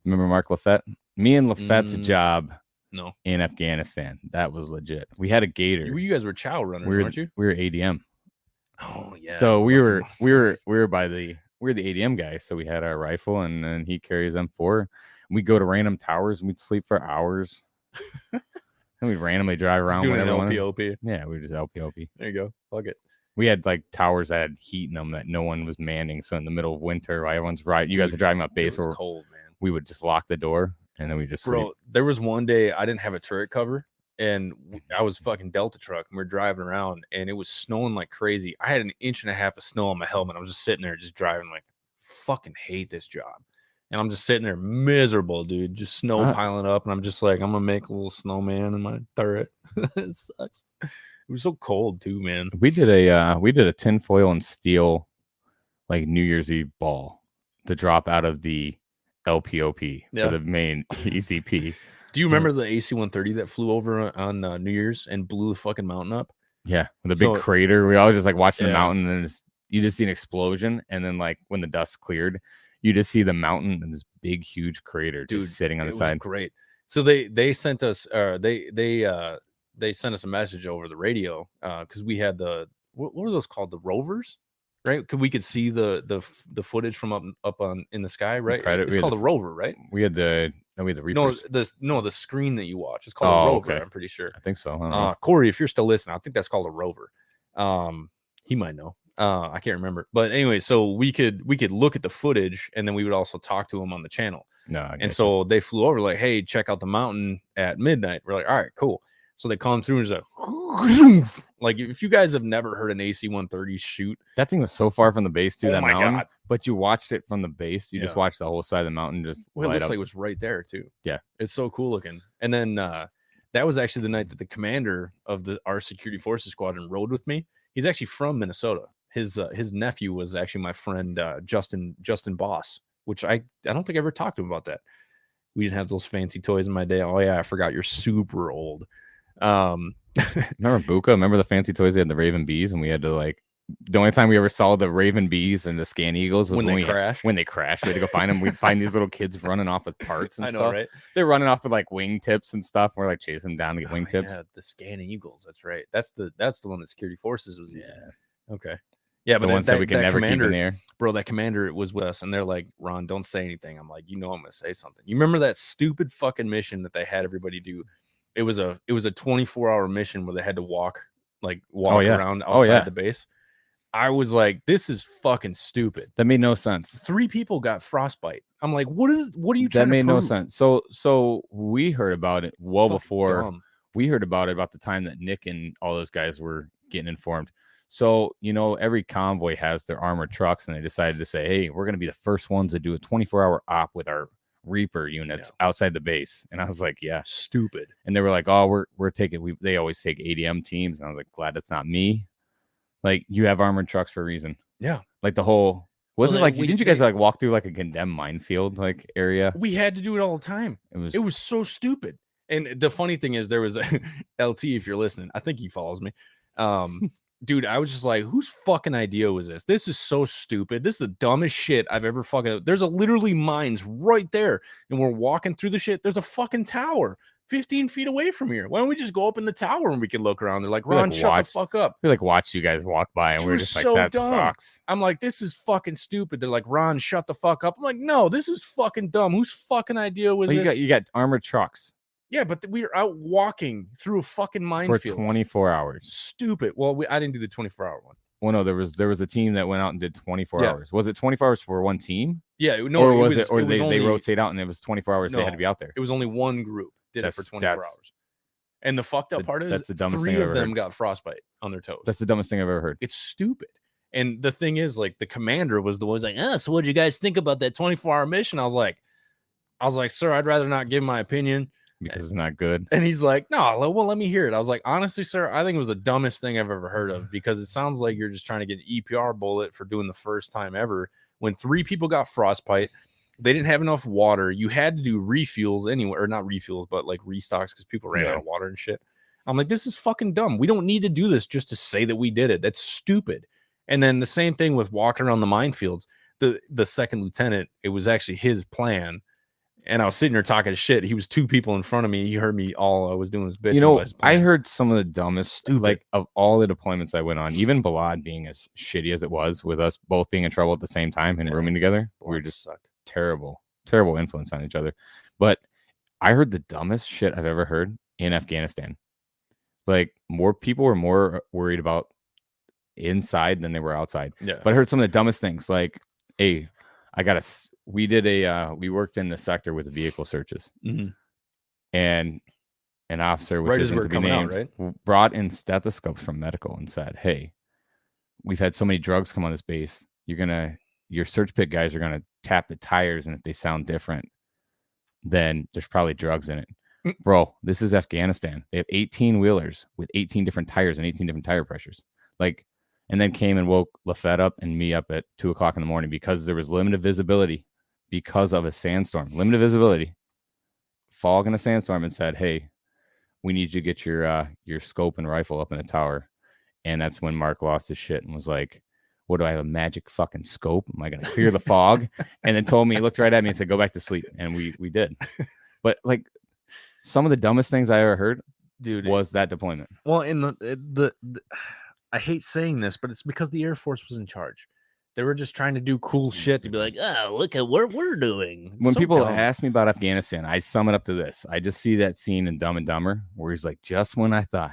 Speaker 2: Remember Mark Lafette? Me and Lafette's job.
Speaker 1: No.
Speaker 2: In Afghanistan, that was legit. We had a gator.
Speaker 1: You guys were chow runners, weren't you?
Speaker 2: We were ADM.
Speaker 1: Oh yeah.
Speaker 2: So we were the ADM guys. So we had our rifle, and then he carries M4. We go to random towers and we'd sleep for hours. And we'd randomly drive around.
Speaker 1: Doing an LPOP.
Speaker 2: Yeah, we were just LPOP.
Speaker 1: There you go. Fuck it.
Speaker 2: We had like towers that had heat in them that no one was manning. So in the middle of winter, while everyone's riding, you guys are driving up base,
Speaker 1: it was cold, man.
Speaker 2: We would just lock the door and then we just sleep.
Speaker 1: There was one day I didn't have a turret cover and I was fucking Delta truck and we're driving around and it was snowing like crazy. I had an inch and a half of snow on my helmet. I was just sitting there just driving like, fucking hate this job. And I'm just sitting there miserable, dude. Just snow piling up. And I'm just like, I'm going to make a little snowman in my turret. It sucks. It was so cold too, man.
Speaker 2: We did a tinfoil and steel like New Year's Eve ball to drop out of the LPOP for the main ECP.
Speaker 1: Do you remember the AC-130 that flew over on New Year's and blew the fucking mountain up?
Speaker 2: Yeah, with a big crater. We always just like watching the mountain, and then you just see an explosion, and then like when the dust cleared, you just see the mountain and this big, huge crater just sitting on the side.
Speaker 1: Was great. So they sent us, they sent us a message over the radio because we had the what were those called, the rovers, right? We could see the footage from up on in the sky, right? It's called a rover, right?
Speaker 2: We had the Reapers.
Speaker 1: The screen that you watch. It's called a rover.
Speaker 2: Okay.
Speaker 1: I'm pretty sure.
Speaker 2: I think so. I don't know.
Speaker 1: Corey, if you're still listening, I think that's called a rover. He might know. I can't remember. But anyway, so we could look at the footage and then we would also talk to him on the channel. So they flew over like, hey, check out the mountain at midnight. We're like, all right, cool. So they come through and just like if you guys have never heard an AC-130 shoot,
Speaker 2: that thing was so far from the base too.
Speaker 1: Oh
Speaker 2: that
Speaker 1: my
Speaker 2: mountain,
Speaker 1: God.
Speaker 2: But you watched it from the base. You just watched the whole side of the mountain just.
Speaker 1: Well, it looks like it was right there too.
Speaker 2: Yeah,
Speaker 1: it's so cool looking. And then that was actually the night that the commander of our security forces squadron rode with me. He's actually from Minnesota. His nephew was actually my friend Justin Boss, which I don't think I ever talked to him about that. We didn't have those fancy toys in my day. Oh yeah, I forgot you're super old.
Speaker 2: Remember Buka? Remember the fancy toys? They had the Raven Bees, and we had to like. The only time we ever saw the Raven Bees and the Scan Eagles was when they crashed. When they crashed, we had to go find them. We'd find these little kids running off with parts and stuff. Right? They're running off with like wing tips and stuff. We're like chasing them down to get wing tips.
Speaker 1: Yeah, the Scan Eagles. That's right. That's the one that security forces was using. Yeah. Okay. Yeah, but
Speaker 2: the ones that we can never keep in the air.
Speaker 1: Bro, that commander was with us, and they're like, Ron, don't say anything. I'm like, I'm gonna say something. You remember that stupid fucking mission that they had everybody do? It was a 24-hour mission where they had to walk around outside the base. I was like, this is fucking stupid.
Speaker 2: That made no sense.
Speaker 1: 3 people got frostbite. I'm like, what are you trying to prove?
Speaker 2: That made no sense. So we heard about it before. Dumb. We heard about the time that Nick and all those guys were getting informed. So, every convoy has their armored trucks, and they decided to say, hey, we're going to be the first ones to do a 24-hour op with our Reaper units outside the base. And I was like, yeah,
Speaker 1: stupid.
Speaker 2: And they were like, oh, we're taking, they always take ADM teams. And I was like, glad it's not me. Like, you have armored trucks for a reason.
Speaker 1: Yeah.
Speaker 2: Like the whole, didn't you guys like walk through like a condemned minefield like area?
Speaker 1: We had to do it all the time. It was so stupid. And the funny thing is, there was a LT, if you're listening, I think he follows me. Dude, I was just like, whose fucking idea was this? This is so stupid. This is the dumbest shit I've ever fucking. There's literally mines right there. And we're walking through the shit. There's a fucking tower 15 feet away from here. Why don't we just go up in the tower and we can look around? They're like, Ron, shut the fuck up.
Speaker 2: We watch you guys walk by and we're just like, that sucks.
Speaker 1: I'm like, this is fucking stupid. They're like, Ron, shut the fuck up. I'm like, no, this is fucking dumb. Whose fucking idea was this?
Speaker 2: You got armored trucks.
Speaker 1: Yeah, but we were out walking through a fucking minefield
Speaker 2: for 24 hours.
Speaker 1: Stupid. Well, I didn't do the 24-hour one.
Speaker 2: Well, no, there was a team that went out and did 24 hours. Was it 24 hours for one team?
Speaker 1: Yeah, no,
Speaker 2: or was it? Or they rotate out and it was 24 hours. They had to be out there.
Speaker 1: It was only one group did it for 24 hours. And the fucked up part is that's the dumbest 3 of them got frostbite on their toes.
Speaker 2: That's the dumbest thing I've ever heard.
Speaker 1: It's stupid. And the thing is, like, the commander was the one who's like, so what'd you guys think about that 24-hour mission? I was like, sir, I'd rather not give my opinion.
Speaker 2: because it's not good.
Speaker 1: And he's like, no, well, let me hear it. I was like, honestly, sir, I think it was the dumbest thing I've ever heard of, because it sounds like you're just trying to get an EPR bullet for doing the first time ever. When 3 people got frostbite, they didn't have enough water. You had to do refuels anyway, or not refuels, but like restocks, because people ran out of water and shit. I'm like, this is fucking dumb. We don't need to do this just to say that we did it. That's stupid. And then the same thing with walking around the minefields. The second lieutenant, it was actually his plan. And I was sitting there talking shit. He was 2 people in front of me. He heard me. All I was doing was bitching.
Speaker 2: You know, I heard some of the dumbest, like of all the deployments I went on, even Balad being as shitty as it was, with us both being in trouble at the same time and rooming together. We were just terrible influence on each other. But I heard the dumbest shit I've ever heard in Afghanistan. Like, more people were more worried about inside than they were outside.
Speaker 1: Yeah.
Speaker 2: But I heard some of the dumbest things, like, hey, we worked in the sector with the vehicle searches, and an officer, which isn't to be named, brought in stethoscopes from medical and said, hey, we've had so many drugs come on this base. Your search pit guys are going to tap the tires, and if they sound different, then there's probably drugs in it. Bro, this is Afghanistan. They have 18 wheelers with 18 different tires and 18 different tire pressures. Like, and then came and woke Lafette up and me up at 2:00 in the morning because there was limited visibility because of a sandstorm. Limited visibility, fog and a sandstorm, and said, hey, we need you to get your scope and rifle up in the tower. And that's when Mark lost his shit and was like, what do I have, a magic fucking scope? Am I going to clear the fog? And then told me, he looked right at me and said, go back to sleep. And we did. But like, some of the dumbest things I ever heard, dude, was that deployment.
Speaker 1: Well, in the I hate saying this, but it's because the Air Force was in charge. They were just trying to do cool shit to be like, oh, look at what we're doing. It's
Speaker 2: when
Speaker 1: so
Speaker 2: people
Speaker 1: dumb.
Speaker 2: ask me about Afghanistan, I sum it up to this. I just see that scene in Dumb and Dumber where he's like, just when I thought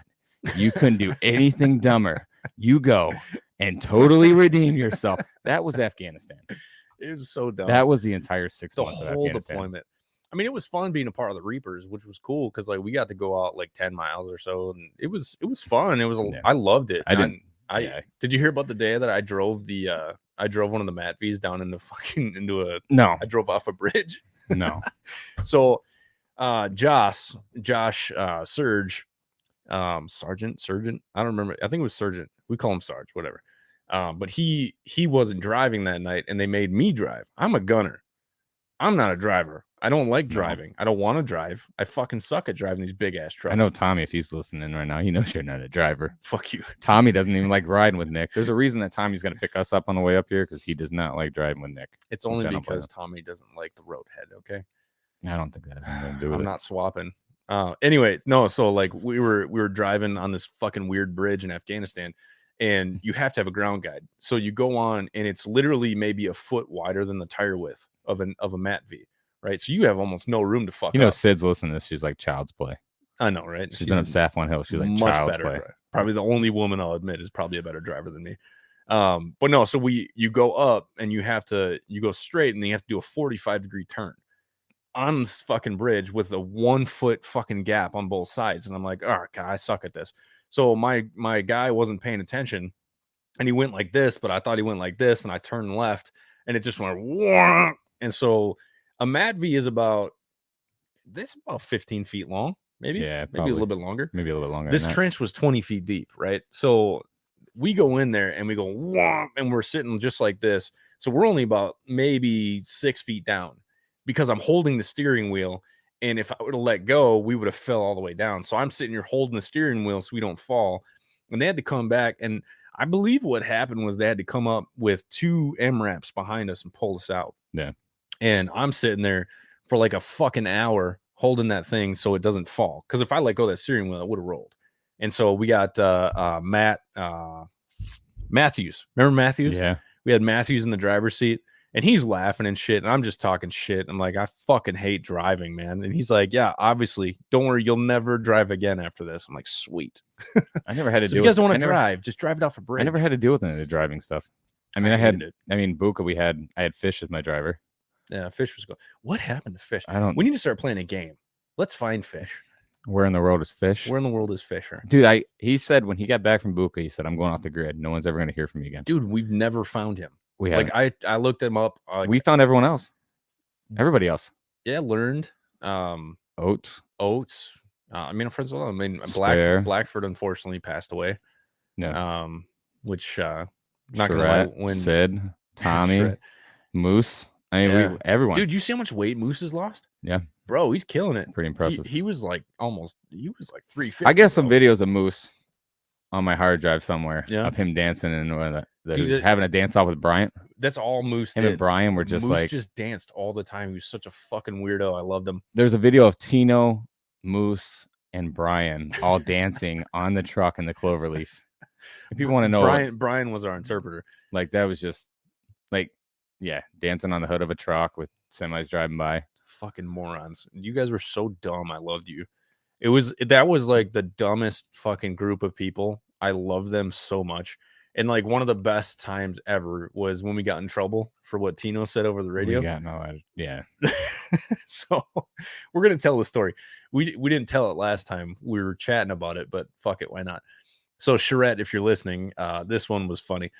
Speaker 2: you couldn't do anything dumber, you go and totally redeem yourself. That was Afghanistan.
Speaker 1: It was so dumb.
Speaker 2: That was the entire 6
Speaker 1: the
Speaker 2: months of
Speaker 1: whole
Speaker 2: Afghanistan.
Speaker 1: deployment. I mean, it was fun being a part of the Reapers, which was cool because like we got to go out like 10 miles or so, and it was fun. It was I loved it. Did you hear about the day that I drove one of the Matvs down I drove off a bridge?
Speaker 2: No.
Speaker 1: So Josh Serge, Sergeant, I don't remember. I think it was Sergeant. We call him Sarge, whatever. But he wasn't driving that night, and they made me drive. I'm a gunner. I'm not a driver. I don't like driving. I don't want to drive. I fucking suck at driving these big ass trucks.
Speaker 2: I know Tommy, if he's listening right now, he knows you're not a driver.
Speaker 1: Fuck you.
Speaker 2: Tommy doesn't even like riding with Nick. There's a reason that Tommy's going to pick us up on the way up here, because he does not like driving with Nick.
Speaker 1: It's only because Tommy doesn't like the roadhead. Okay.
Speaker 2: I don't think that has anything to do with it.
Speaker 1: I'm not swapping. Anyway, no. So like we were driving on this fucking weird bridge in Afghanistan, and you have to have a ground guide. So you go on, and it's literally maybe a foot wider than the tire width of a Mat V. Right, so you have almost no room to fuck. Up.
Speaker 2: Sid's listening to this. She's like child's play.
Speaker 1: I know, right?
Speaker 2: She's been up Saffron Hill. She's like
Speaker 1: much
Speaker 2: child's
Speaker 1: better.
Speaker 2: play.
Speaker 1: Probably the only woman I'll admit is probably a better driver than me. But no, so you go up and you go straight, and then you have to do a 45-degree turn on this fucking bridge with a 1 foot fucking gap on both sides. And I'm like, oh God, I suck at this. So my guy wasn't paying attention, and he went like this, but I thought he went like this, and I turned left, and it just went wah! And so a Mat V is about 15 feet long, maybe.
Speaker 2: Yeah,
Speaker 1: maybe a little bit longer.
Speaker 2: Maybe a little bit longer.
Speaker 1: This trench was 20 feet deep, right? So we go in there and we go womp, and we're sitting just like this. So we're only about maybe 6 feet down because I'm holding the steering wheel. And if I would have let go, we would have fell all the way down. So I'm sitting here holding the steering wheel so we don't fall. And they had to come back. And I believe what happened was they had to come up with 2 MRAPs behind us and pull us out.
Speaker 2: Yeah.
Speaker 1: And I'm sitting there for like a fucking hour holding that thing so it doesn't fall. Because if I let go of that steering wheel, it would have rolled. And so we got Matthews. Remember Matthews?
Speaker 2: Yeah.
Speaker 1: We had Matthews in the driver's seat, and he's laughing and shit. And I'm just talking shit. I'm like, I fucking hate driving, man. And he's like, yeah, obviously. Don't worry, you'll never drive again after this. I'm like, sweet.
Speaker 2: I never had to
Speaker 1: so
Speaker 2: deal
Speaker 1: if you guys
Speaker 2: with
Speaker 1: don't want to drive, just drive it off a bridge.
Speaker 2: I never had to deal with any of the driving stuff. I mean, Buka, I had Fish as my driver.
Speaker 1: Yeah, Fish was going. What happened to Fish?
Speaker 2: We
Speaker 1: need to start playing a game. Let's find Fish.
Speaker 2: Where in the world is Fish?
Speaker 1: Where in the world is Fisher?
Speaker 2: Dude, he said when he got back from Buka, he said, I'm going off the grid. No one's ever going to hear from me again.
Speaker 1: Dude, we've never found him.
Speaker 2: We haven't.
Speaker 1: I looked him up.
Speaker 2: We found everyone else. Everybody else.
Speaker 1: Yeah, learned.
Speaker 2: Oat
Speaker 1: Oates. I mean, I'm friends with them. I mean,
Speaker 2: Spare.
Speaker 1: Blackford unfortunately passed away.
Speaker 2: Yeah.
Speaker 1: Which not gonna lie, when
Speaker 2: Sid, Tommy,
Speaker 1: Charette.
Speaker 2: Moose. I mean, everyone.
Speaker 1: Dude, you see how much weight Moose has lost?
Speaker 2: Yeah,
Speaker 1: bro, he's killing it.
Speaker 2: pretty impressive.
Speaker 1: He was like 350.
Speaker 2: I got some videos of Moose on my hard drive somewhere of him dancing and having a dance off with Bryant.
Speaker 1: That's all Moose
Speaker 2: him
Speaker 1: did.
Speaker 2: And Brian were just
Speaker 1: Moose just danced all the time. He was such a fucking weirdo. I loved him.
Speaker 2: There's a video of Tino, Moose, and Brian all dancing on the truck in the Cloverleaf. If you want to know,
Speaker 1: Brian was our interpreter.
Speaker 2: Like that was just like, yeah, dancing on the hood of a truck with semis driving by.
Speaker 1: Fucking morons. You guys were so dumb. I loved you. That was like the dumbest fucking group of people. I love them so much. And like one of the best times ever was when we got in trouble for what Tino said over the radio.
Speaker 2: Yeah.
Speaker 1: So we're gonna tell the story. We didn't tell it last time. We were chatting about it, but fuck it, why not? So Charette, if you're listening, this one was funny.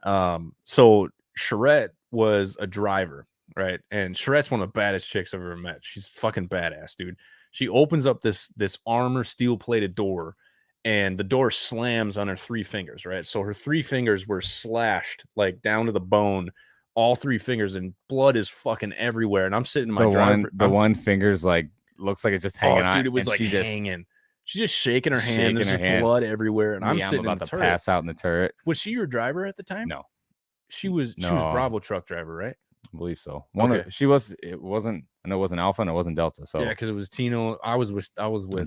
Speaker 1: So Charette was a driver, right? And Charette's one of the baddest chicks I've ever met. She's fucking badass, dude. She opens up this armor steel plated door, and the door slams on her 3 fingers, right? So her 3 fingers were slashed like down to the bone, all 3 fingers, and blood is fucking everywhere. And I'm sitting in my driver.
Speaker 2: One finger's like looks like it's just hanging on.
Speaker 1: Dude, it was like hanging. She's just shaking her hand. There's just blood everywhere, and I'm sitting
Speaker 2: about
Speaker 1: in the
Speaker 2: to pass out in the turret.
Speaker 1: Was she your driver at the time?
Speaker 2: No,
Speaker 1: she was Bravo truck driver, right?
Speaker 2: I believe so. It wasn't. I know it wasn't Alpha and it wasn't Delta. So
Speaker 1: yeah, because it was Tino. I was with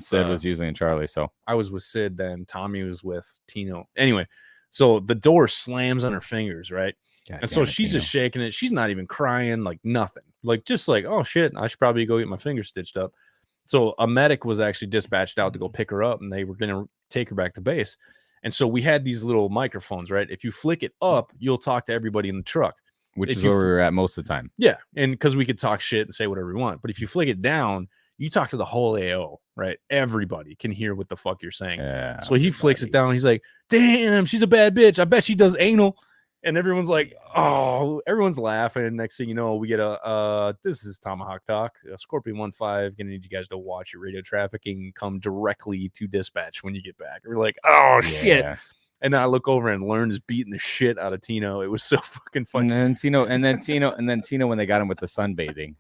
Speaker 2: Sid was usually in Charlie. So
Speaker 1: I was with Sid. Then Tommy was with Tino. Anyway, so the door slams on her fingers, right? And so she's just shaking it. She's not even crying, like nothing. Like just like, oh shit, I should probably go get my finger stitched up. So a medic was actually dispatched out to go pick her up, and they were going to take her back to base. And so we had these little microphones, right? If you flick it up, you'll talk to everybody in the truck.
Speaker 2: Which is where we were at most of the time.
Speaker 1: Yeah, and because we could talk shit and say whatever we want. But if you flick it down, you talk to the whole AO, right? Everybody can hear what the fuck you're saying.
Speaker 2: Yeah,
Speaker 1: so he flicks it down. He's like, damn, she's a bad bitch. I bet she does anal. And everyone's like, oh, everyone's laughing. Next thing you know, we get this is Tomahawk Talk, Scorpion 15. Gonna need you guys to watch your radio trafficking, come directly to dispatch when you get back. We're like, oh shit. And then I look over and Learn is beating the shit out of Tino. It was so fucking funny.
Speaker 2: And then Tino when they got him with the sunbathing.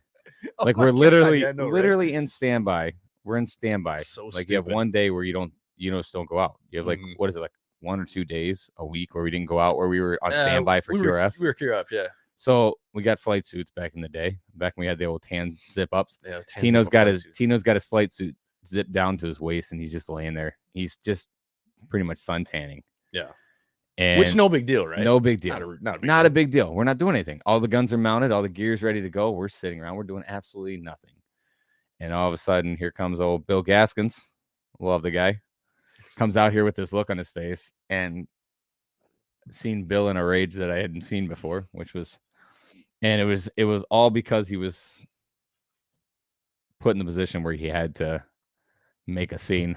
Speaker 2: Like we're literally in standby. We're in standby.
Speaker 1: So
Speaker 2: like
Speaker 1: stupid.
Speaker 2: You have one day where you don't go out. You have like what is it, like 1 or 2 days a week where we didn't go out, where we were on standby for QRF.
Speaker 1: We were QRF, yeah.
Speaker 2: So we got flight suits back in the day. Back when we had the old tan zip ups.
Speaker 1: Yeah,
Speaker 2: Tino's got his flight suit zipped down to his waist, and he's just laying there. He's just pretty much sun tanning.
Speaker 1: Yeah.
Speaker 2: And
Speaker 1: which no big deal, right?
Speaker 2: No big deal.
Speaker 1: Not
Speaker 2: a big deal. We're not doing anything. All the guns are mounted, all the gear's ready to go. We're sitting around. We're doing absolutely nothing. And all of a sudden, here comes old Bill Gaskins. Love the guy. Comes out here with this look on his face, and seen Bill in a rage that I hadn't seen before, it was all because he was put in the position where he had to make a scene.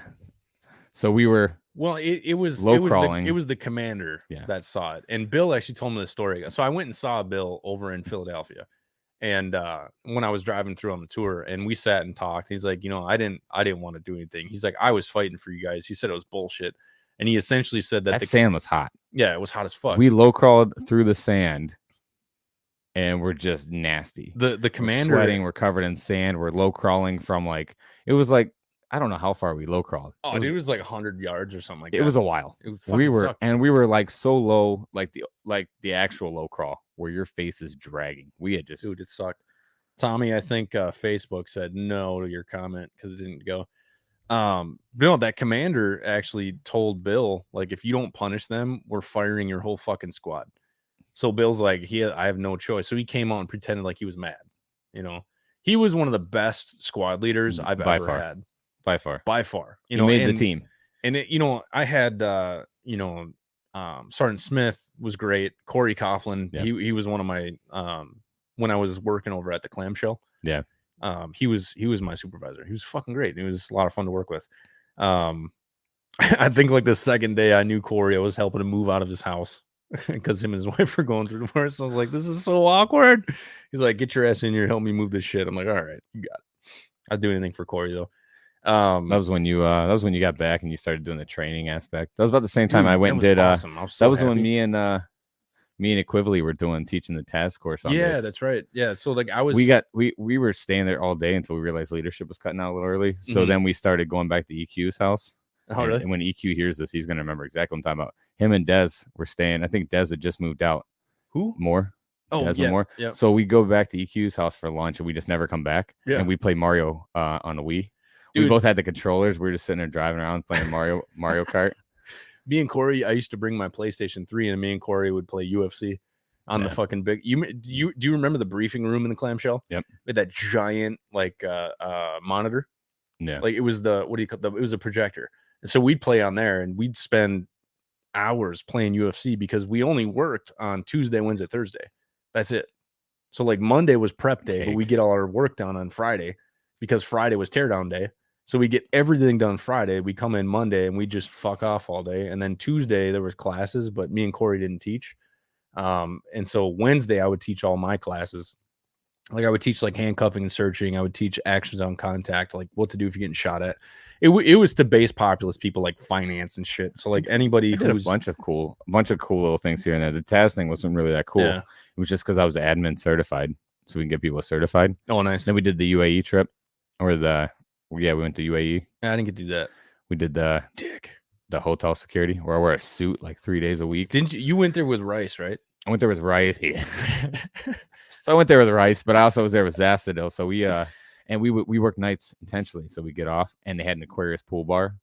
Speaker 2: So we were
Speaker 1: it was the commander that saw it, and Bill actually told me the story. So I went and saw Bill over in Philadelphia, and when I was driving through on the tour, and we sat and talked. He's like, I didn't want to do anything. He's like, I was fighting for you guys. He said it was bullshit, and he essentially said that the
Speaker 2: sand was hot.
Speaker 1: Yeah, it was hot as fuck.
Speaker 2: We low crawled through the sand, and we're just nasty.
Speaker 1: The commander,
Speaker 2: we're sweating, we're covered in sand. We're low crawling from it was like. I don't know how far we low crawled.
Speaker 1: Oh, dude, it was like 100 yards or something like that.
Speaker 2: It was a while. We were like so low, like the actual low crawl where your face is dragging. Dude,
Speaker 1: it sucked. Tommy, I think Facebook said no to your comment because it didn't go. No, that commander actually told Bill, like, if you don't punish them, we're firing your whole fucking squad. So Bill's like, I have no choice. So he came out and pretended like he was mad. He was one of the best squad leaders I've ever had. By far,
Speaker 2: he made the team.
Speaker 1: And I had Sergeant Smith was great. Corey Coughlin, he was one of my when I was working over at the clamshell.
Speaker 2: Yeah.
Speaker 1: He was my supervisor. He was fucking great. It was a lot of fun to work with. I think like the second day I knew Corey, I was helping him move out of his house because him and his wife were going through divorce. So I was like, this is so awkward. He's like, get your ass in here, help me move this shit. I'm like, all right, you got it. I'd do anything for Corey though.
Speaker 2: That was when you got back and you started doing the training aspect. That was about the same time I went and did.
Speaker 1: Awesome. I was so
Speaker 2: that was
Speaker 1: happy.
Speaker 2: when me and Equivally were teaching the task course on
Speaker 1: Yeah,
Speaker 2: this.
Speaker 1: that's right. Yeah, so like I was.
Speaker 2: We were staying there all day until we realized leadership was cutting out a little early. So then we started going back to EQ's house.
Speaker 1: Oh, really?
Speaker 2: And when EQ hears this, he's gonna remember exactly what I'm talking about. Him and Dez were staying. I think Dez had just moved out.
Speaker 1: Who?
Speaker 2: Moore.
Speaker 1: Oh,
Speaker 2: Desmond Moore.
Speaker 1: Yeah.
Speaker 2: So we go back to EQ's house for lunch, and we just never come back.
Speaker 1: Yeah.
Speaker 2: And we play Mario on the Wii.
Speaker 1: Dude.
Speaker 2: We both had the controllers. We were just sitting there driving around playing Mario Kart.
Speaker 1: Me and Corey, I used to bring my PlayStation 3, and me and Corey would play UFC on the fucking big. Do you remember the briefing room in the clamshell?
Speaker 2: Yep.
Speaker 1: With that giant monitor.
Speaker 2: Yeah.
Speaker 1: Like it was it was a projector. And so we'd play on there, and we'd spend hours playing UFC because we only worked on Tuesday, Wednesday, Thursday. That's it. So like Monday was prep day, but we get all our work done on Friday because Friday was teardown day. So we get everything done Friday. We come in Monday and we just fuck off all day. And then Tuesday there was classes, but me and Corey didn't teach. And so Wednesday I would teach all my classes. Like I would teach like handcuffing and searching. I would teach actions on contact, like what to do if you're getting shot at. It was to base populous people like finance and shit. So like anybody
Speaker 2: who did a bunch of cool little things here and there. The TAS thing wasn't really that cool.
Speaker 1: Yeah.
Speaker 2: It was just because I was admin certified, so we can get people certified.
Speaker 1: Oh, nice.
Speaker 2: Then we did the UAE trip, we went to UAE.
Speaker 1: I didn't get to do that.
Speaker 2: We did the hotel security where I wear a suit like 3 days a week.
Speaker 1: Didn't you? You went there with Rice, right?
Speaker 2: I went there with Rice. So I went there with Rice, but I also was there with Zastadil. So we worked nights intentionally. So we get off, and they had an Aquarius pool bar,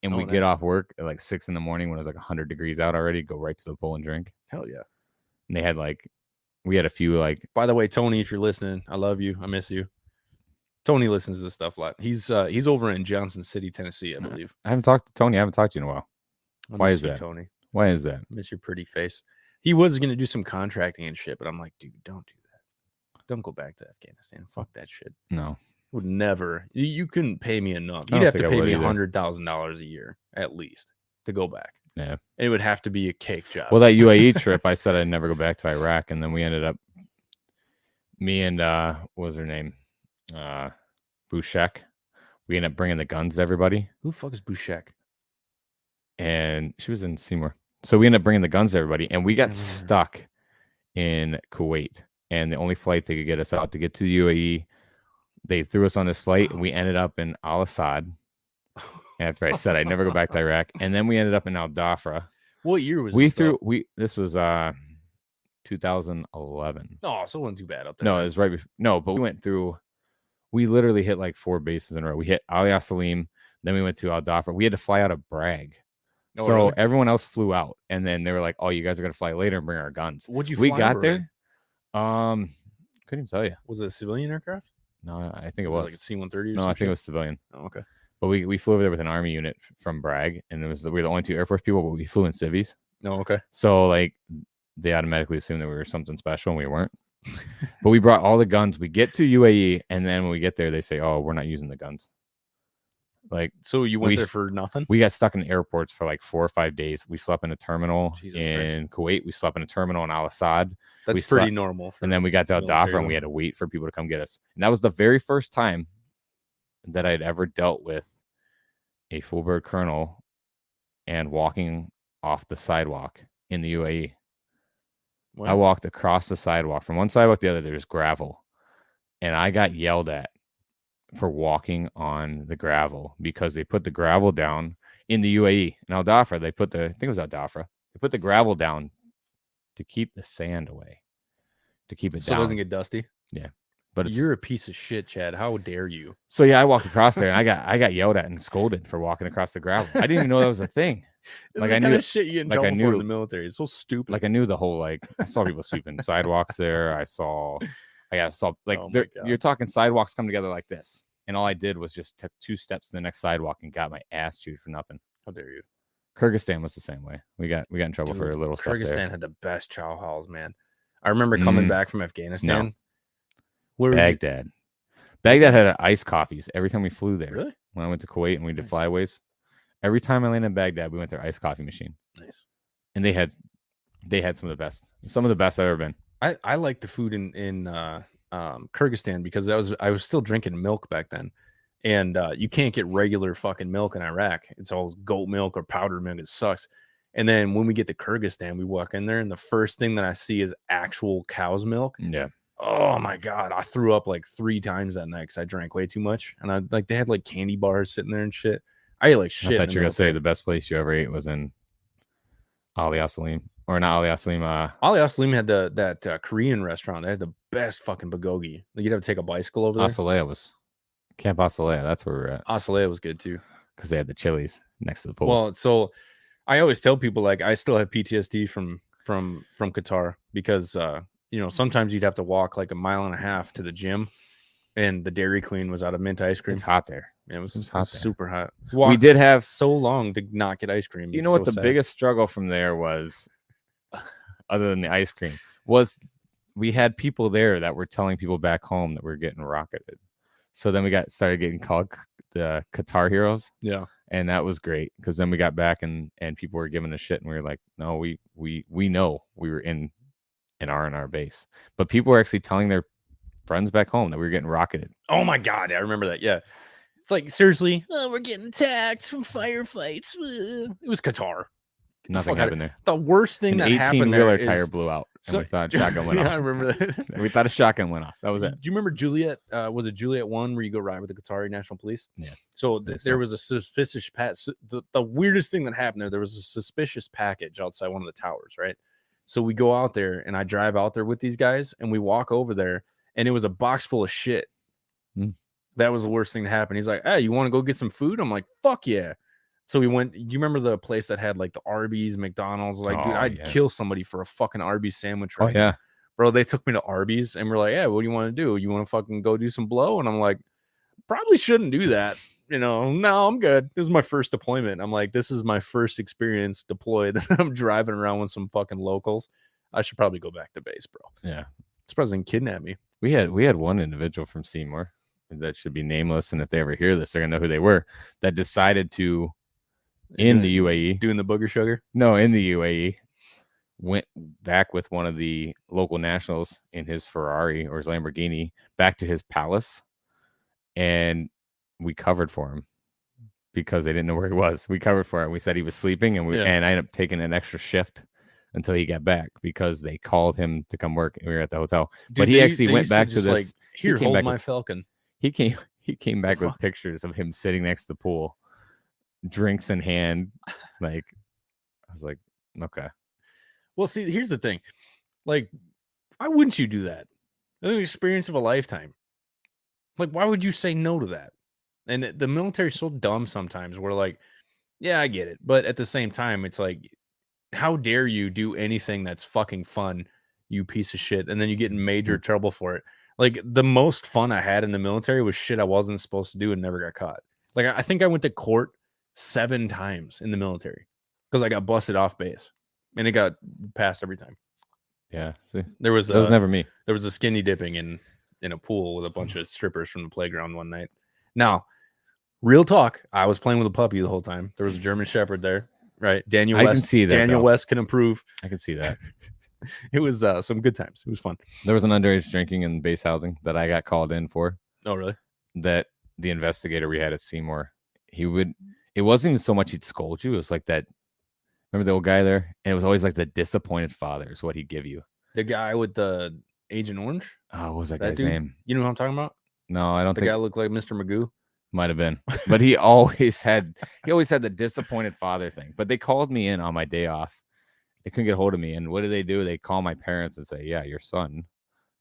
Speaker 2: and we get off work at like 6 a.m. when it was like 100 degrees out already. Go right to the pool and drink.
Speaker 1: Hell yeah!
Speaker 2: And they had we had a few like.
Speaker 1: By the way, Tony, if you're listening, I love you. I miss you. Tony listens to this stuff a lot. He's over in Johnson City, Tennessee, I believe.
Speaker 2: I haven't talked to Tony. I haven't talked to you in a while. Why is that,
Speaker 1: Tony?
Speaker 2: Why is that?
Speaker 1: I miss your pretty face. He was gonna do some contracting and shit, but I'm like, dude, don't do that. Don't go back to Afghanistan. Fuck that shit.
Speaker 2: No,
Speaker 1: would never. You couldn't pay me enough.
Speaker 2: I
Speaker 1: You'd
Speaker 2: don't
Speaker 1: have
Speaker 2: think
Speaker 1: to
Speaker 2: I
Speaker 1: pay
Speaker 2: would
Speaker 1: me
Speaker 2: either.
Speaker 1: $100,000 a year at least to go back.
Speaker 2: Yeah.
Speaker 1: And it would have to be a cake job.
Speaker 2: Well, that UAE trip, I said I'd never go back to Iraq, and then we ended up. Me and what was her name? Bouchek. We ended up bringing the guns to everybody.
Speaker 1: Who the fuck is Bouchek?
Speaker 2: And she was in Seymour. So we ended up bringing the guns to everybody, and we got stuck in Kuwait. And the only flight they could get us out to get to the UAE, they threw us on this flight, and we ended up in Al Asad. After I said I'd never go back to Iraq, and then we ended up in Al Dhafra.
Speaker 1: What year was
Speaker 2: this was 2011.
Speaker 1: Oh, so it wasn't too bad up there.
Speaker 2: No, it was right before. No, but we went through. We literally hit like 4 bases in a row. We hit Ali Salim, then we went to Al Dhafra. We had to fly out of Bragg.
Speaker 1: Oh,
Speaker 2: so
Speaker 1: really?
Speaker 2: everyone else flew out, and then they were like, "Oh, you guys are gonna fly later and bring our guns."
Speaker 1: What'd you?
Speaker 2: We
Speaker 1: fly
Speaker 2: got
Speaker 1: over
Speaker 2: there.
Speaker 1: in?
Speaker 2: Couldn't even tell you.
Speaker 1: Was it a civilian aircraft?
Speaker 2: No, I think it
Speaker 1: Was
Speaker 2: was.
Speaker 1: it like a C-130 or
Speaker 2: No, I
Speaker 1: something?
Speaker 2: think it was civilian.
Speaker 1: Oh, okay.
Speaker 2: But we flew over there with an army unit from Bragg, and we were the only 2 Air Force people, but we flew in civvies.
Speaker 1: No, okay.
Speaker 2: So like they automatically assumed that we were something special, and we weren't. But we brought all the guns. We get to UAE, and then when we get there, they say, "Oh, we're not using the guns." Like,
Speaker 1: so you went there for nothing?
Speaker 2: We got stuck in airports for like 4 or 5 days. We slept in a terminal
Speaker 1: Christ.
Speaker 2: in Kuwait. We slept in a terminal in Al Asad.
Speaker 1: That's pretty normal.
Speaker 2: And then we got to Al Dhafra, and we had to wait for people to come get us. And that was the very first time that I'd ever dealt with a full bird colonel and walking off the sidewalk in the UAE. Wow. I walked across the sidewalk from one sidewalk to the other. There's gravel, and I got yelled at for walking on the gravel because they put the gravel down in the UAE. In Al Dhafra, I think it was Al Dhafra. They put the gravel down to keep the sand away, to keep it down.
Speaker 1: So it doesn't get dusty?
Speaker 2: Yeah. But
Speaker 1: you're a piece of shit, Chad. How dare you?
Speaker 2: So yeah, I walked across there, and I got yelled at and scolded for walking across the gravel. I didn't even know that was a thing.
Speaker 1: Like I knew shit you get in trouble for in the military. It's so stupid.
Speaker 2: Like I knew the whole I saw people sweeping sidewalks there. I saw you're talking sidewalks come together like this, and all I did was just took 2 steps to the next sidewalk and got my ass chewed for nothing.
Speaker 1: How dare you?
Speaker 2: Kyrgyzstan was the same way. We got in trouble for a little stuff.
Speaker 1: Kyrgyzstan had the best chow halls, man. I remember coming back from Afghanistan.
Speaker 2: No. Baghdad had iced coffees every time we flew there.
Speaker 1: Really?
Speaker 2: When I went to Kuwait and we did flyaways, every time I landed in Baghdad, we went to their iced coffee machine.
Speaker 1: Nice.
Speaker 2: And they had some of the best I've ever been.
Speaker 1: I like the food in Kyrgyzstan because I was still drinking milk back then, And you can't get regular fucking milk in Iraq. It's all goat milk or powdered milk. It sucks. And then when we get to Kyrgyzstan, we walk in there, and the first thing that I see is actual cow's milk.
Speaker 2: Yeah.
Speaker 1: Oh my God. I threw up like 3 times that night because I drank way too much. And I like they had like candy bars sitting there and shit. I ate like shit.
Speaker 2: I thought you were gonna say the best place you ever ate was in Ali Asalim. Or not Ali Asalim.
Speaker 1: Ali Asalim had that Korean restaurant. They had the best fucking bulgogi. Like, you'd have to take a bicycle over there.
Speaker 2: Asalea was Camp Asalea. That's where we're at.
Speaker 1: Asalea was good too.
Speaker 2: Because they had the Chili's next to the pool.
Speaker 1: Well, so I always tell people, like, I still have PTSD from Qatar because sometimes you'd have to walk like 1.5 miles to the gym, and the Dairy Queen was out of mint ice cream.
Speaker 2: It's hot there.
Speaker 1: It was super hot.
Speaker 2: We did have
Speaker 1: so long to not get ice cream.
Speaker 2: You know what the biggest struggle from there was, other than the ice cream, was we had people there that were telling people back home that we're getting rocketed. So then we started getting called the Qatar heroes.
Speaker 1: Yeah.
Speaker 2: And that was great because then we got back and people were giving us shit, and we were like, no, we know we were in an R&R base, but people were actually telling their friends back home that we were getting rocketed.
Speaker 1: Oh my God, I remember that. Yeah, it's like, seriously, we're getting attacked from firefights. It was Qatar.
Speaker 2: Nothing happened there.
Speaker 1: The worst thing that happened there is
Speaker 2: tire blew out, and we thought a shotgun went off.
Speaker 1: I remember that.
Speaker 2: We thought a shotgun went off. That was it.
Speaker 1: Do you remember Juliet? Was it Juliet 1 where you go ride with the Qatari National Police?
Speaker 2: Yeah.
Speaker 1: So there was a suspicious the weirdest thing that happened there was a suspicious package outside one of the towers, right? So we go out there, and I drive out there with these guys, and we walk over there, and it was a box full of shit. That was the worst thing to happen. He's like, hey, you want to go get some food? I'm like, fuck yeah. So we went. You remember the place that had like the Arby's, McDonald's? Like, dude, I'd kill somebody for a fucking Arby's sandwich. Right?
Speaker 2: Oh yeah,
Speaker 1: bro. They took me to Arby's, and we're like, yeah, what do you want to do? You want to fucking go do some blow? And I'm like, probably shouldn't do that. No, I'm good. This is my first deployment. I'm like, this is my first experience deployed. I'm driving around with some fucking locals. I should probably go back to base, bro.
Speaker 2: Yeah,
Speaker 1: this president kidnapped me.
Speaker 2: We had one individual from Seymour that should be nameless, and if they ever hear this, they're gonna know who they were. That decided to. In the UAE,
Speaker 1: doing the booger sugar?
Speaker 2: No, in the UAE, went back with one of the local nationals in his Ferrari or his Lamborghini back to his palace, and we covered for him because they didn't know where he was. We covered for him. We said he was sleeping, and I ended up taking an extra shift until he got back because they called him to come work, and we were at the hotel. Dude, but he actually went back to this.
Speaker 1: Like, here, hold my Falcon.
Speaker 2: He came back with pictures of him sitting next to the pool. Drinks in hand, like I was like, okay.
Speaker 1: Well, see, here's the thing, like, why wouldn't you do that? The experience of a lifetime. Like, why would you say no to that? And the military's so dumb sometimes. We're like, yeah, I get it, but at the same time, it's like, how dare you do anything that's fucking fun, you piece of shit, and then you get in major trouble for it. Like, the most fun I had in the military was shit I wasn't supposed to do and never got caught. Like, I think I went to court 7 times in the military because I got busted off base, and it got passed every time.
Speaker 2: Yeah, see,
Speaker 1: that was
Speaker 2: never me.
Speaker 1: There was a skinny dipping in a pool with a bunch of strippers from the playground one night. Now, real talk, I was playing with a puppy the whole time. There was a German Shepherd there, right? Daniel West.
Speaker 2: I can see that.
Speaker 1: Daniel West can approve.
Speaker 2: I can see that.
Speaker 1: It was some good times. It was fun.
Speaker 2: There was an underage drinking in base housing that I got called in for.
Speaker 1: Oh, really?
Speaker 2: That the investigator we had at Seymour, it wasn't even so much he'd scold you. It was like that. Remember the old guy there? And it was always like the disappointed father is what he'd give you.
Speaker 1: The guy with the Agent Orange?
Speaker 2: Oh, what was that guy's name?
Speaker 1: You know who I'm talking about?
Speaker 2: No, I don't think.
Speaker 1: The guy looked like Mr. Magoo?
Speaker 2: Might have been. But he always had the disappointed father thing. But they called me in on my day off. They couldn't get a hold of me. And what do? They call my parents and say, yeah, your son,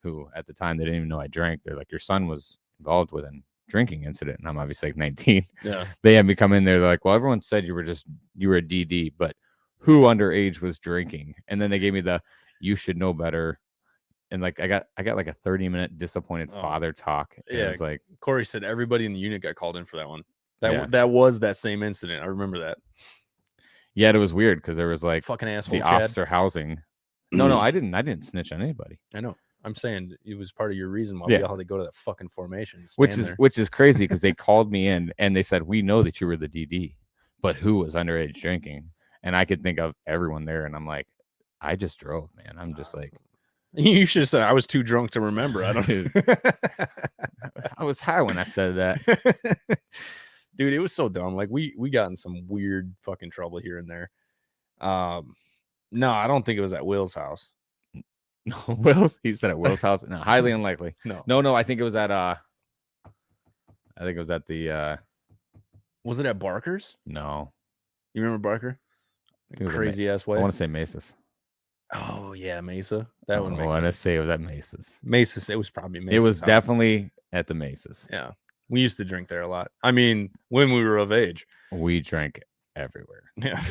Speaker 2: who at the time they didn't even know I drank. They're like, your son was involved with an drinking incident, and I'm obviously like 19.
Speaker 1: Yeah,
Speaker 2: they had me come in there. They're like, well, everyone said you were a DD, but who underage was drinking? And then they gave me the you should know better, and like I got like a 30-minute disappointed father talk. And
Speaker 1: yeah,
Speaker 2: it was like
Speaker 1: Corey said everybody in the unit got called in for that one. That was that same incident. I remember that.
Speaker 2: Yeah, it was weird because there was like
Speaker 1: fucking asshole
Speaker 2: the
Speaker 1: Chad.
Speaker 2: Officer housing. No, I didn't snitch on anybody.
Speaker 1: I know. I'm saying it was part of your reason why we all had to go to that fucking formation.
Speaker 2: Which is crazy because they called me in and they said, we know that you were the DD, but who was underage drinking? And I could think of everyone there. And I'm like, I just drove, man. I'm just like,
Speaker 1: You should have said I was too drunk to remember. I don't.
Speaker 2: I was high when I said that.
Speaker 1: Dude, it was so dumb. Like we got in some weird fucking trouble here and there. No, I don't think it was at Will's house.
Speaker 2: No, Will's. He said at Will's house. No, highly unlikely.
Speaker 1: No.
Speaker 2: I think it was at I think it was at the.
Speaker 1: Was it at Barker's?
Speaker 2: No.
Speaker 1: You remember Barker? Crazy ass way.
Speaker 2: I want to say Mesa's.
Speaker 1: Oh yeah, Mesa. That one.
Speaker 2: I want to say it was at Mesa's.
Speaker 1: Mesa's. It was probably Mesa's.
Speaker 2: It was
Speaker 1: house.
Speaker 2: definitely at the Mesa's.
Speaker 1: Yeah, we used to drink there a lot. I mean, when we were of age,
Speaker 2: we drank everywhere.
Speaker 1: Yeah,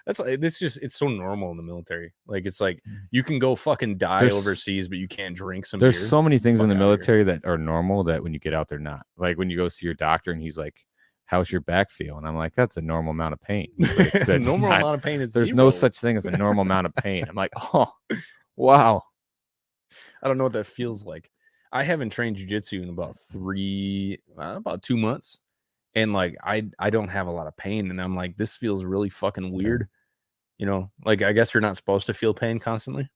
Speaker 1: that's like it's so normal in the military. Like it's like you can go fucking die overseas, but you can't drink some.
Speaker 2: There's
Speaker 1: beer.
Speaker 2: so many things in the military that are normal that when you get out, they're not. Like when you go see your doctor and he's like, how's your back feel? And I'm like, that's a normal amount of pain. Like, that's
Speaker 1: normal amount of pain is
Speaker 2: there's no such thing as a normal amount of pain. I'm like, oh, wow.
Speaker 1: I don't know what that feels like. I haven't trained jiu-jitsu in about 2 months. And like, I don't have a lot of pain. And I'm like, this feels really fucking weird. You know, like, I guess you're not supposed to feel pain constantly.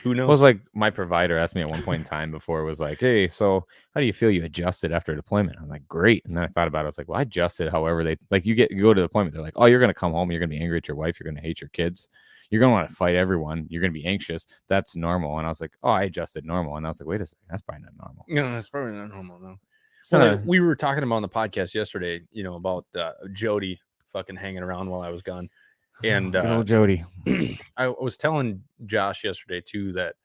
Speaker 1: Who knows?
Speaker 2: It was like my provider asked me at one point in time before it was like, hey, so how do you feel you adjusted after deployment? I'm like, great. And then I thought about it. I was like, well, I adjusted however they like you go to deployment. They're like, oh, you're going to come home. You're going to be angry at your wife. You're going to hate your kids. You're going to want to fight everyone. You're going to be anxious. That's normal. And I was like, oh, I adjusted normal. And I was like, wait a second. That's probably not normal.
Speaker 1: No, that's probably not normal. No. So we were talking about on the podcast yesterday, you know, about Jody fucking hanging around while I was gone. And
Speaker 2: good old Jody.
Speaker 1: I was telling Josh yesterday too that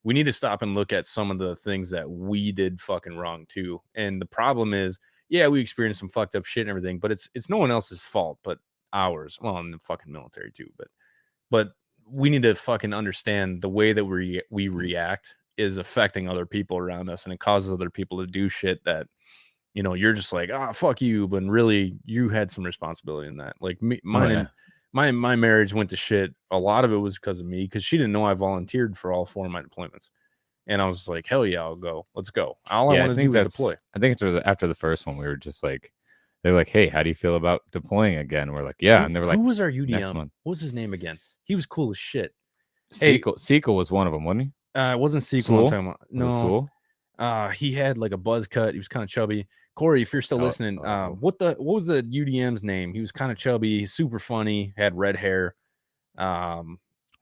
Speaker 1: we need to stop and look at some of the things that we did fucking wrong too. And the problem is, yeah, we experienced some fucked up shit and everything, but it's no one else's fault but ours. Well, in the fucking military too, but we need to fucking understand the way that we react is affecting other people around us, and it causes other people to do shit that, you know, you're just like, ah, fuck you, but really you had some responsibility in that. Like my marriage went to shit. A lot of it was because of me, because she didn't know I volunteered for all 4 of my deployments. And I was like, hell yeah, I'll go. Let's go. All I want to do is deploy.
Speaker 2: I think it was after the first one, we were just like, they're like, hey, how do you feel about deploying again? We're like, yeah. And they were like,
Speaker 1: who was our UDM? What was his name again? He was cool as shit.
Speaker 2: Sequel was one of them, wasn't he?
Speaker 1: It wasn't Sequel. I'm talking about. No. He had like a buzz cut. He was kind of chubby. Corey, if you're still listening, what was the UDM's name? He was kind of chubby, super funny, had red hair.
Speaker 2: I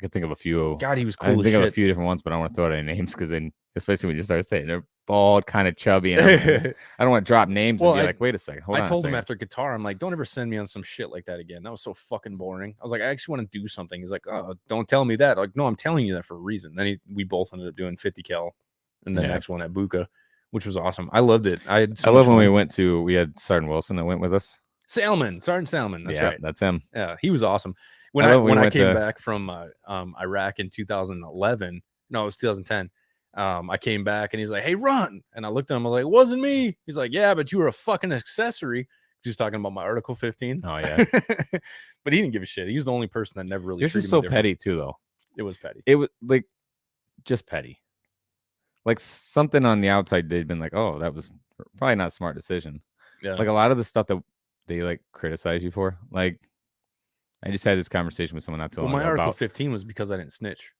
Speaker 2: can think of a few.
Speaker 1: God, he was cool.
Speaker 2: I can think of a few different ones, but I don't want to throw out any names because then, especially when you start saying they're bald, kind of chubby, and I don't want to drop names and be like, wait a second, hold on.
Speaker 1: I told him after guitar, I'm like, don't ever send me on some shit like that again. That was so fucking boring. I was like, I actually want to do something. He's like, oh, don't tell me that. Like, no, I'm telling you that for a reason. Then we both ended up doing 50 cal, and the next one at Buka, which was awesome. I loved it. I love when
Speaker 2: we had Sergeant Wilson that went with us.
Speaker 1: Sergeant Salmon. That's right.
Speaker 2: That's him.
Speaker 1: Yeah, he was awesome. When I came back from Iraq in 2011, no, it was 2010. I came back and he's like, hey, run. And I looked at him. I was like, it wasn't me. He's like, yeah, but you were a fucking accessory. He was talking about my Article 15.
Speaker 2: Oh, yeah.
Speaker 1: But he didn't give a shit. He's the only person that never really treated me
Speaker 2: so petty, too, though.
Speaker 1: It was petty.
Speaker 2: It was like just petty. Like something on the outside, they'd been like, oh, that was probably not a smart decision.
Speaker 1: Yeah.
Speaker 2: Like a lot of the stuff that they like criticize you for. Like, I just had this conversation with someone not too long ago.
Speaker 1: My Article 15 was because I didn't snitch.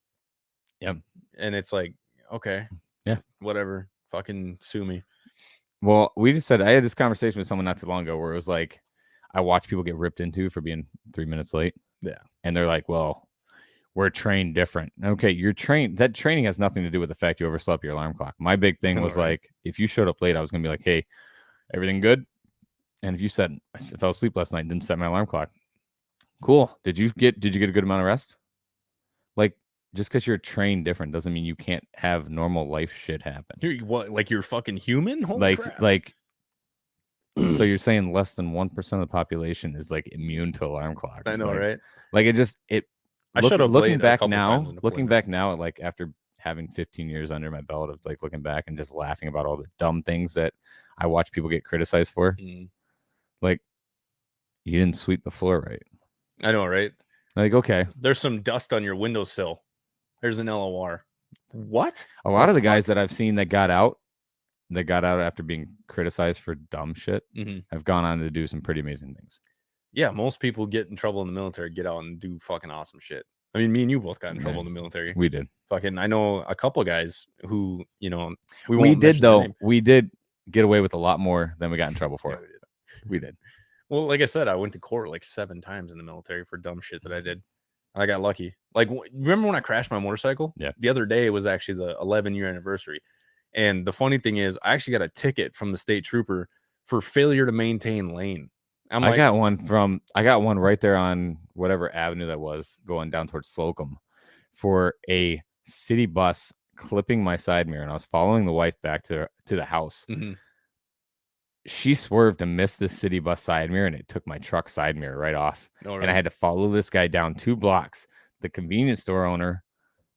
Speaker 2: Yep.
Speaker 1: And it's like, okay.
Speaker 2: Yeah.
Speaker 1: Whatever. Fucking sue me.
Speaker 2: Well, I had this conversation with someone not too long ago where it was like, I watch people get ripped into for being 3 minutes late.
Speaker 1: Yeah.
Speaker 2: And they're like, well, we're trained different. Okay, you're trained. That training has nothing to do with the fact you overslept your alarm clock. My big thing was like, if you showed up late, I was going to be like, hey, everything good? And if you said, I fell asleep last night and didn't set my alarm clock. Cool. Did you get a good amount of rest? Like, just because you're trained different doesn't mean you can't have normal life shit happen.
Speaker 1: What? Like you're fucking human? Holy crap.
Speaker 2: Like. So you're saying less than 1% of the population is like immune to alarm clocks?
Speaker 1: I know,
Speaker 2: like,
Speaker 1: right?
Speaker 2: Like
Speaker 1: I should have
Speaker 2: looking back now, like after having 15 years under my belt of like looking back and just laughing about all the dumb things that I watch people get criticized for. Like, you didn't sweep the floor right.
Speaker 1: I know, right?
Speaker 2: Like, okay,
Speaker 1: there's some dust on your windowsill. There's an LOR. What?
Speaker 2: A lot of the guys that I've seen that got out after being criticized for dumb shit have gone on to do some pretty amazing things.
Speaker 1: Yeah, most people get in trouble in the military, get out and do fucking awesome shit. I mean, me and you both got in trouble in the military.
Speaker 2: We did.
Speaker 1: Fucking, I know a couple of guys who, you know,
Speaker 2: we did though. We did get away with a lot more than we got in trouble for.
Speaker 1: Yeah,
Speaker 2: we did.
Speaker 1: Well, like I said, I went to court like 7 times in the military for dumb shit that I did. I got lucky. Like, remember when I crashed my motorcycle?
Speaker 2: Yeah.
Speaker 1: The other day was actually the 11-year anniversary. And the funny thing is, I actually got a ticket from the state trooper for failure to maintain lane.
Speaker 2: I got one right there on whatever avenue that was going down towards Slocum for a city bus clipping my side mirror. And I was following the wife back to the house.
Speaker 1: Mm-hmm.
Speaker 2: She swerved and missed the city bus side mirror, and it took my truck side mirror right off.
Speaker 1: Oh, really?
Speaker 2: And I had to follow this guy down 2 blocks. The convenience store owner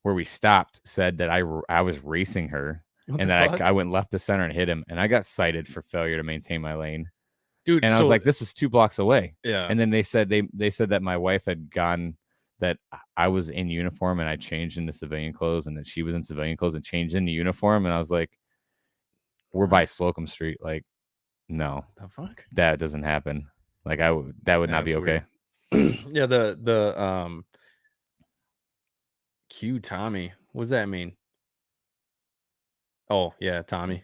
Speaker 2: where we stopped said that I was racing her, and that I went left to center and hit him, and I got cited for failure to maintain my lane.
Speaker 1: Dude,
Speaker 2: and I was like, this is 2 blocks away.
Speaker 1: Yeah.
Speaker 2: And then they said that my wife had gone, that I was in uniform and I changed into civilian clothes, and that she was in civilian clothes and changed into uniform. And I was like, we're by Slocum Street. Like, no,
Speaker 1: the fuck?
Speaker 2: That doesn't happen. Like, that would not be okay.
Speaker 1: Yeah, the Q Tommy. What does that mean? Oh, yeah, Tommy.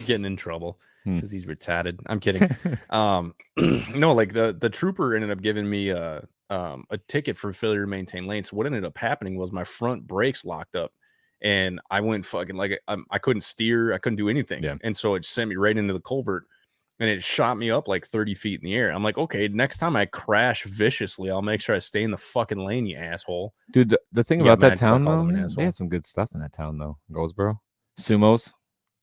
Speaker 1: Getting in trouble because he's retarded. I'm kidding. No, like the trooper ended up giving me a ticket for failure to maintain lane. So what ended up happening was my front brakes locked up, and I went fucking like I couldn't steer, I couldn't do anything, and so it sent me right into the culvert, and it shot me up like 30 feet in the air. I'm like, okay, next time I crash viciously, I'll make sure I stay in the fucking lane, you asshole.
Speaker 2: Dude, the thing about that town, though, they had some good stuff in that town, though. Goldsboro, Sumos.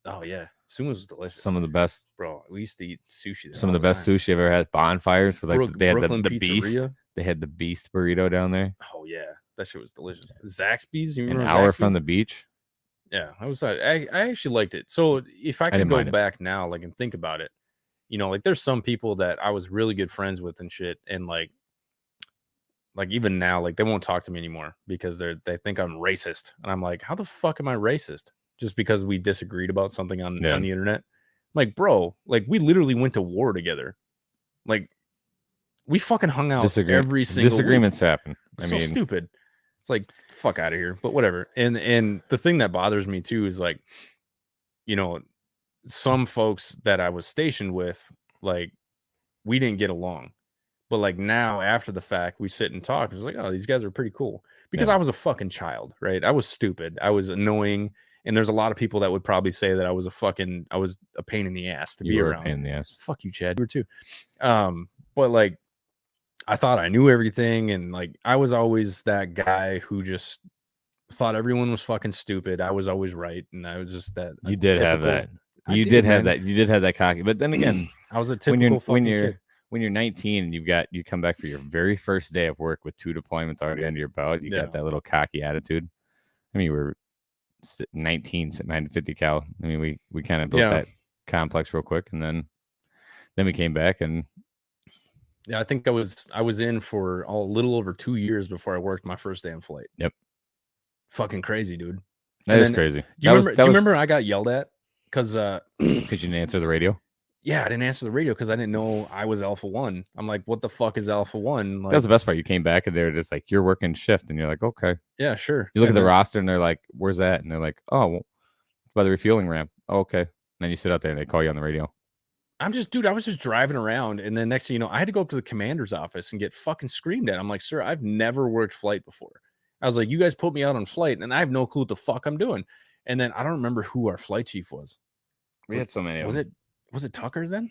Speaker 1: Oh yeah, sumo was delicious.
Speaker 2: Some of the best,
Speaker 1: bro. We used to eat sushi there.
Speaker 2: Some of the best sushi I've ever had. Bonfires with like they had
Speaker 1: Brooklyn
Speaker 2: the beast. They had the beast burrito down there.
Speaker 1: Oh yeah, that shit was delicious. Zaxby's, you remember?
Speaker 2: An hour
Speaker 1: Zaxby's?
Speaker 2: from the beach.
Speaker 1: Yeah, I actually liked it. So if I could go back now, like, and think about it, you know, like there's some people that I was really good friends with and shit, and like even now, like they won't talk to me anymore because they think I'm racist, and I'm like, how the fuck am I racist? Just because we disagreed about something on the internet. I'm like, bro, like we literally went to war together. Like we fucking hung out every single
Speaker 2: disagreements
Speaker 1: week.
Speaker 2: Happen.
Speaker 1: I mean, so stupid. It's like, fuck out of here. But whatever. And the thing that bothers me too is like, you know, some folks that I was stationed with, like we didn't get along. But like now after the fact, we sit and talk. It's like, oh, these guys are pretty cool. Because I was a fucking child, right? I was stupid. I was annoying. And there's a lot of people that would probably say that I was a pain in the ass to be around.
Speaker 2: A pain in the ass.
Speaker 1: Fuck you, Chad. You were too. But like, I thought I knew everything. And like, I was always that guy who just thought everyone was fucking stupid. I was always right. And I was just that.
Speaker 2: You did have that. You did have that cocky. But then again,
Speaker 1: I was a typical fucking kid.
Speaker 2: When you're 19 and you come back for your very first day of work with 2 deployments already under your belt, you got that little cocky attitude. I mean, we were 19 sitting behind 50 cal. I mean, we kind of built that complex real quick, and then we came back, and
Speaker 1: I think I was in for a little over 2 years before I worked my first day on flight.
Speaker 2: Yep.
Speaker 1: Fucking crazy, dude.
Speaker 2: That is crazy.
Speaker 1: Do you remember I got yelled at because
Speaker 2: you didn't answer the radio?
Speaker 1: Yeah, I didn't answer the radio because I didn't know I was Alpha 1. I'm like, what the fuck is Alpha 1? Like,
Speaker 2: that was the best part. You came back and they're just like, you're working shift, and you're like, okay.
Speaker 1: Yeah, sure.
Speaker 2: You look at the roster and they're like, where's that? And they're like, oh, well, by the refueling ramp. Oh, okay. And then you sit out there and they call you on the radio.
Speaker 1: I was just driving around, and then next thing you know, I had to go up to the commander's office and get fucking screamed at. I'm like, sir, I've never worked flight before. I was like, you guys put me out on flight, and I have no clue what the fuck I'm doing. And then I don't remember who our flight chief was.
Speaker 2: We had so many.
Speaker 1: Was it Tucker then?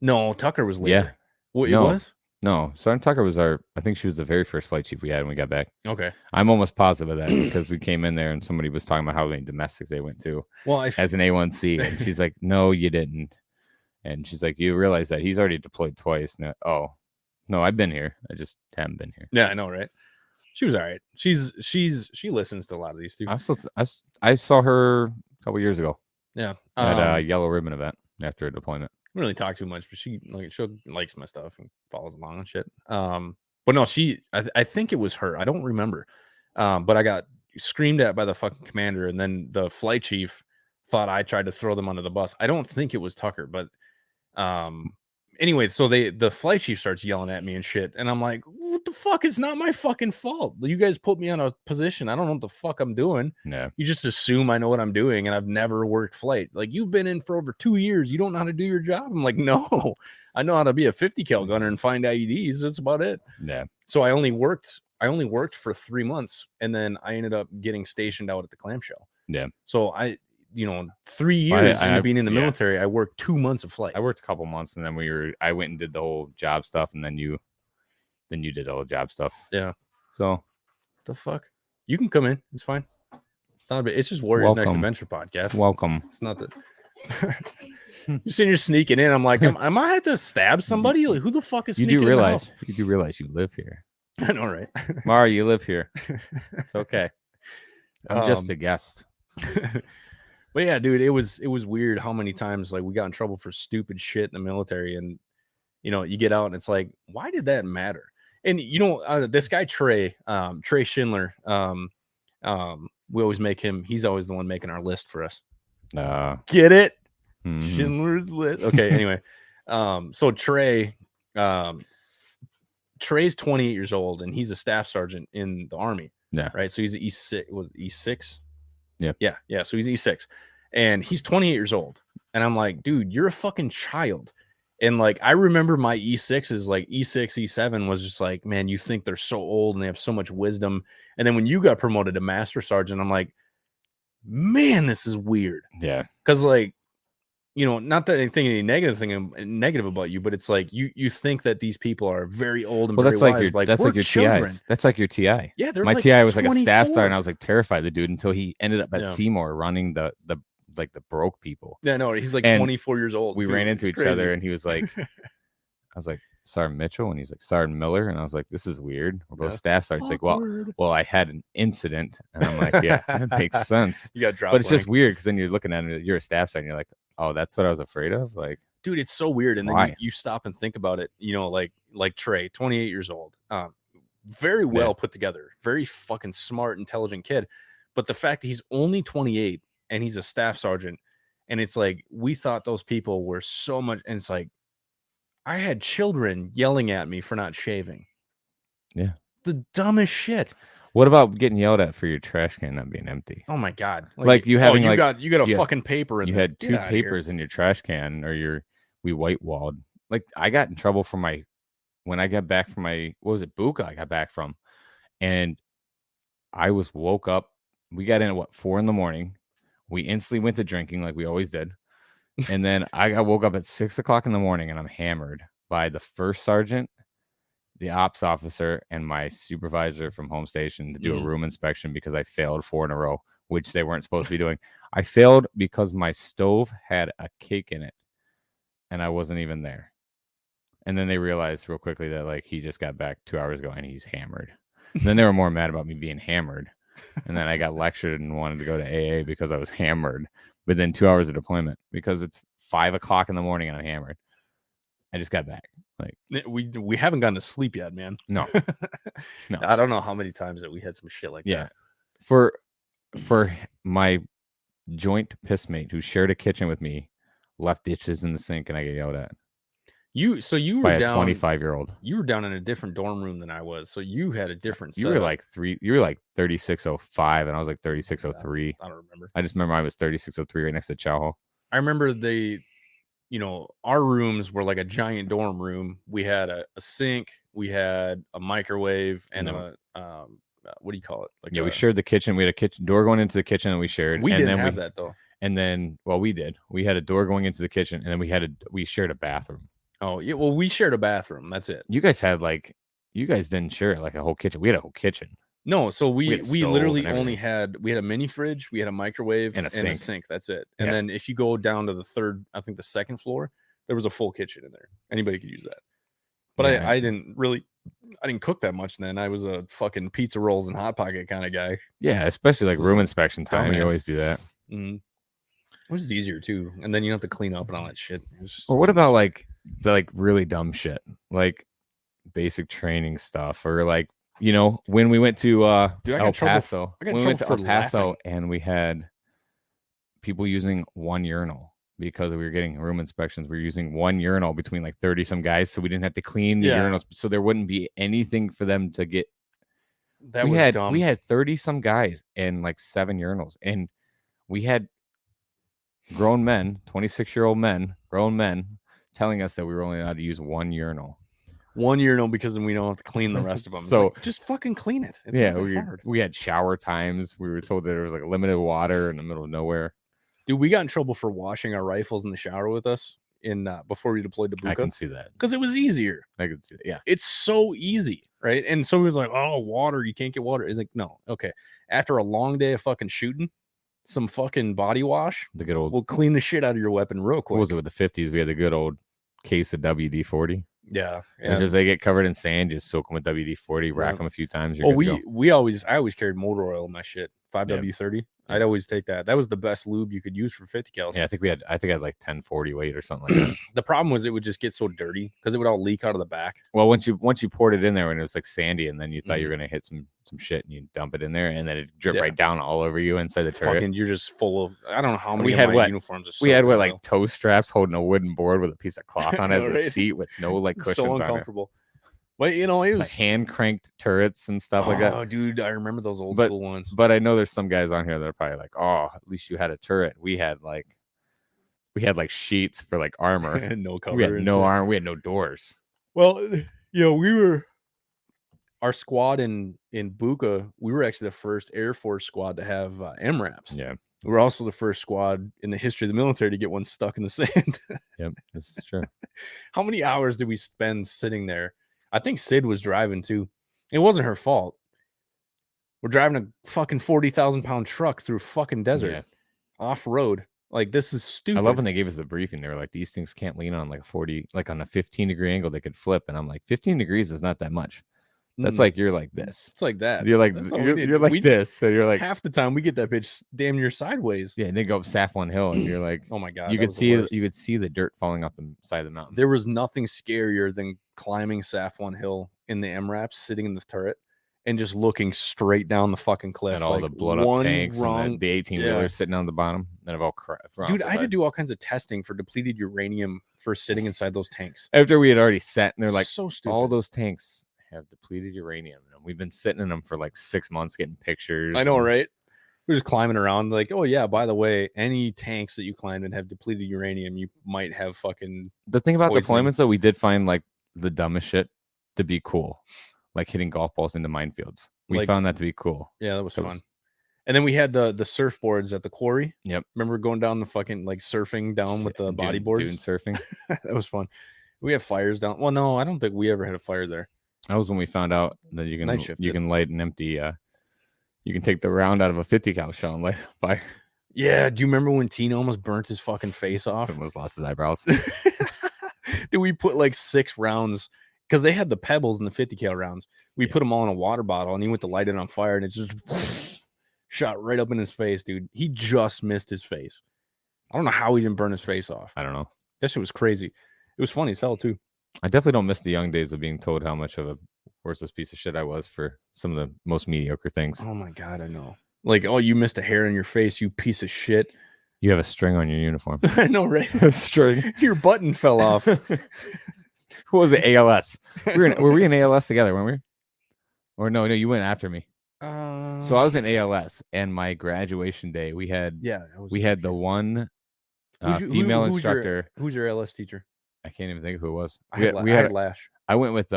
Speaker 1: No, Tucker was later.
Speaker 2: Yeah.
Speaker 1: What it was?
Speaker 2: No, Sergeant Tucker was I think she was the very first flight chief we had when we got back.
Speaker 1: Okay.
Speaker 2: I'm almost positive of that because we came in there and somebody was talking about how many domestics they went to as an A1C. And she's like, no, you didn't. And she's like, you realize that he's already deployed twice. And oh, no, I've been here. I just haven't been here.
Speaker 1: Yeah, I know, right? She was all right. She listens to a lot of these too.
Speaker 2: I saw her a couple years ago.
Speaker 1: Yeah.
Speaker 2: At a yellow ribbon event after a deployment.
Speaker 1: I don't really talk too much, but she likes my stuff and follows along and shit. But no, I think it was her. I don't remember. But I got screamed at by the fucking commander, and then the flight chief thought I tried to throw them under the bus. I don't think it was Tucker, but anyway, so the flight chief starts yelling at me and shit, and I'm like, what the fuck? It's not my fucking fault. You guys put me on a position. I don't know what the fuck I'm doing.
Speaker 2: Yeah.
Speaker 1: You just assume I know what I'm doing, and I've never worked flight. Like, you've been in for over 2 years. You don't know how to do your job. I'm like, no, I know how to be a 50 cal gunner and find IEDs. That's about it.
Speaker 2: Yeah.
Speaker 1: So I only worked for 3 months, and then I ended up getting stationed out at the clamshell.
Speaker 2: Yeah.
Speaker 1: So 3 years into being in the
Speaker 2: yeah.
Speaker 1: military, I worked 2 months of flight.
Speaker 2: I worked a couple months, and then I went and did the whole job stuff, and then you did the whole job stuff.
Speaker 1: Yeah.
Speaker 2: So
Speaker 1: the fuck? You can come in. It's fine. It's not a bit. It's just Warriors Next Adventure podcast.
Speaker 2: Welcome.
Speaker 1: It's not that. You're sitting here sneaking in. I'm like, am I had to stab somebody? Like, who the fuck is sneaking in?
Speaker 2: You do realize you live here.
Speaker 1: I know, right?
Speaker 2: Mara, you live here. It's okay. I'm just a guest.
Speaker 1: But yeah, dude, it was weird how many times like we got in trouble for stupid shit in the military, and you get out and it's like, why did that matter? And this guy Trey Schindler, we always make him. He's always the one making our list for us. Get it? Mm-hmm. Schindler's List. Okay. Anyway, so Trey's 28 years old, and he's a staff sergeant in the Army.
Speaker 2: Yeah.
Speaker 1: Right. So he's an E6. Was E6?
Speaker 2: Yeah.
Speaker 1: Yeah. So he's E6, and he's 28 years old. And I'm like, dude, you're a fucking child. And like, I remember my E6s, like E6, E7 was just like, man, you think they're so old and they have so much wisdom. And then when you got promoted to master sergeant, I'm like, man, this is weird.
Speaker 2: Yeah.
Speaker 1: Because like, not that anything, any negative about you, but it's like you think that these people are very old and very wise.
Speaker 2: That's like your TIs. That's like your TI.
Speaker 1: Yeah,
Speaker 2: my
Speaker 1: like
Speaker 2: TI was like
Speaker 1: 24.
Speaker 2: a staff sergeant. I was like terrified of the dude until he ended up at Seymour running the broke people.
Speaker 1: Yeah, no, he's like 24 years old.
Speaker 2: We ran into each other, and he was like, I was like, Sergeant Mitchell, and he's like, Sergeant Miller, and I was like, this is weird. We're both staff sergeants. Like, well, I had an incident, and I'm like, yeah, that makes sense.
Speaker 1: You got dropped,
Speaker 2: but it's just weird because then you're looking at it, you're a staff sergeant, you're like, oh, that's what I was afraid of. Like,
Speaker 1: dude, it's so weird. And then you stop and think about it. Like Trey, 28 years old, very well put together, very fucking smart, intelligent kid. But the fact that he's only 28 and he's a staff sergeant, and it's like, we thought those people were so much, and it's like, I had children yelling at me for not shaving.
Speaker 2: Yeah.
Speaker 1: The dumbest shit.
Speaker 2: What about getting yelled at for your trash can not being empty?
Speaker 1: Oh my God.
Speaker 2: Like you having
Speaker 1: you got a fucking paper in
Speaker 2: you
Speaker 1: there.
Speaker 2: had 2 papers in your trash can, or we white walled. Like, I got in trouble for when I got back from what was it, Buka I got back from. And I woke up. We got in at 4 a.m. We instantly went to drinking like we always did. And then I woke up at 6 o'clock in the morning, and I'm hammered by the first sergeant, the ops officer, and my supervisor from home station to do a room inspection because I failed 4 in a row, which they weren't supposed to be doing. I failed because my stove had a cake in it, and I wasn't even there. And then they realized real quickly that like he just got back 2 hours ago and he's hammered. And then they were more mad about me being hammered. And then I got lectured and wanted to go to AA because I was hammered. But then 2 hours of deployment because it's 5 o'clock in the morning and I'm hammered. I just got back. Like,
Speaker 1: we haven't gotten to sleep yet, man.
Speaker 2: No.
Speaker 1: I don't know how many times that we had some shit like that.
Speaker 2: For my joint pissmate who shared a kitchen with me, left dishes in the sink, and I get yelled at.
Speaker 1: You were
Speaker 2: by
Speaker 1: down,
Speaker 2: a 25-year-old.
Speaker 1: You were down in a different dorm room than I was, so you had a different.
Speaker 2: You were like 3605, and I was like 3603.
Speaker 1: I don't remember.
Speaker 2: I just remember I was 3603 right next to Chow Hall.
Speaker 1: I remember our rooms were like a giant dorm room. We had a sink, we had a microwave, and a what do you call it?
Speaker 2: We shared the kitchen. We had a kitchen door going into the kitchen, and we shared.
Speaker 1: We didn't have that though.
Speaker 2: And then, we did. We had a door going into the kitchen, and then we shared a bathroom.
Speaker 1: Oh yeah, well, we shared a bathroom. That's it.
Speaker 2: You guys didn't share like a whole kitchen. We had a whole kitchen.
Speaker 1: No, so we literally only had a mini fridge, we had a microwave and a sink. That's it. And then if you go down to the second floor, there was a full kitchen in there. Anybody could use that. But I didn't cook that much then. I was a fucking pizza rolls and hot pocket kind of guy.
Speaker 2: Yeah, especially like room inspection time. You always do that.
Speaker 1: Mm-hmm. Which is easier too. And then you don't have to clean up and all that shit.
Speaker 2: Or what about like the really dumb shit, like basic training stuff, or like, when we went to El Paso, and we had people using one urinal because we were getting room inspections. We were using one urinal between like 30 some guys, so we didn't have to clean the urinals, so there wouldn't be anything for them to get.
Speaker 1: That was dumb.
Speaker 2: We had 30 some guys and like 7 urinals, and we had grown men, 26-year-old men, grown men, telling us that we were only allowed to use one urinal.
Speaker 1: One urinal because then we don't have to clean the rest of them.
Speaker 2: So
Speaker 1: like, just fucking clean it. It's not that hard.
Speaker 2: We had shower times. We were told that there was like limited water in the middle of nowhere.
Speaker 1: Dude, we got in trouble for washing our rifles in the shower with us in before we deployed to Buka.
Speaker 2: I can see that
Speaker 1: because it was easier.
Speaker 2: I can see that. Yeah,
Speaker 1: it's so easy, right? And so we was like, oh, water, you can't get water. It's like, no, okay. After a long day of fucking shooting, some fucking body wash,
Speaker 2: the good old,
Speaker 1: will clean the shit out of your weapon real quick.
Speaker 2: What was it with the 50s? We had the good old case of WD-40.
Speaker 1: Yeah.
Speaker 2: It's just they get covered in sand, just soak them with WD-40, rack them a few times.
Speaker 1: I always carried motor oil in my shit. 5W30. I'd always take that. That was the best lube you could use for 50 cal.
Speaker 2: Yeah, I think I had like 1040 weight or something like that.
Speaker 1: The problem was it would just get so dirty because it would all leak out of the back.
Speaker 2: Well, once you poured it in there when it was like sandy, and then you thought you were gonna hit some shit, and you dump it in there, and then it dripped right down all over you inside the turret.
Speaker 1: Fucking, you're just full of, I don't know how many
Speaker 2: we had
Speaker 1: uniforms.
Speaker 2: We had like toe straps holding a wooden board with a piece of cloth on it as a seat with no like cushions
Speaker 1: so uncomfortable. But it was
Speaker 2: like hand cranked turrets and stuff like that.
Speaker 1: Oh, dude, I remember those old school ones.
Speaker 2: But I know there's some guys on here that are probably like, oh, at least you had a turret. We had like sheets for like armor.
Speaker 1: And no cover.
Speaker 2: We had no armor. We had no doors.
Speaker 1: Well, our squad in Buka, we were actually the first Air Force squad to have MRAPs.
Speaker 2: Yeah.
Speaker 1: We were also the first squad in the history of the military to get one stuck in the sand.
Speaker 2: Yep, this is true.
Speaker 1: How many hours did we spend sitting there? I think Sid was driving too. It wasn't her fault. We're driving a fucking 40,000 pound truck through fucking desert, off road. Like, this is stupid.
Speaker 2: I love when they gave us the briefing. They were like, these things can't lean on like a 40, like on a 15-degree angle, they could flip. And I'm like, 15 degrees is not that much. That's like, you're like this.
Speaker 1: It's like that.
Speaker 2: You're like, you're like this. So you're like,
Speaker 1: half the time we get that bitch damn near sideways.
Speaker 2: Yeah. And they go up Saffron Hill and you're like,
Speaker 1: oh my God.
Speaker 2: You could see the dirt falling off the side of the mountain.
Speaker 1: There was nothing scarier than climbing Saffron Hill in the MRAPs, sitting in the turret and just looking straight down the fucking cliff.
Speaker 2: And all the blown up tanks and the 18-wheelers sitting on the bottom. And of all crap.
Speaker 1: Dude, I had to do all kinds of testing for depleted uranium for sitting inside those tanks.
Speaker 2: After we had already sat, and they're like,
Speaker 1: so stupid.
Speaker 2: All those tanks have depleted uranium. And we've been sitting in them for like 6 months getting pictures.
Speaker 1: I know, right? We're just climbing around like, oh yeah, by the way, any tanks that you climb and have depleted uranium, you might have fucking
Speaker 2: The thing about
Speaker 1: poisoning.
Speaker 2: deployments, though, we did find like the dumbest shit to be cool. Like hitting golf balls into minefields. We found that to be cool.
Speaker 1: Yeah, that was fun. And then we had the surfboards at the quarry.
Speaker 2: Yep.
Speaker 1: Remember going down the fucking like surfing down with the bodyboards?
Speaker 2: Dune surfing.
Speaker 1: That was fun. We have fires down. Well, no, I don't think we ever had a fire there.
Speaker 2: That was when we found out that you can light an empty you can take the round out of a 50 cal shell and light a fire.
Speaker 1: Yeah, do you remember when Tina almost burnt his fucking face off?
Speaker 2: Almost lost his eyebrows.
Speaker 1: Did we put like 6 rounds because they had the pebbles in the 50 cal rounds. We put them all in a water bottle and he went to light it on fire and it just shot right up in his face, dude. He just missed his face. I don't know how he didn't burn his face off.
Speaker 2: I don't know.
Speaker 1: That shit was crazy. It was funny as hell too.
Speaker 2: I definitely don't miss the young days of being told how much of a worthless piece of shit I was for some of the most mediocre things.
Speaker 1: Oh my God, I know. Like, oh, you missed a hair in your face, you piece of shit.
Speaker 2: You have a string on your uniform.
Speaker 1: I know, right?
Speaker 2: A string.
Speaker 1: Your button fell off.
Speaker 2: Who was it? ALS. Were we in ALS together, weren't we? Or no, you went after me. So I was in ALS, and my graduation day, we had the one female instructor.
Speaker 1: Who's your ALS teacher?
Speaker 2: I can't even think of who it was.
Speaker 1: We had Lash.
Speaker 2: I went with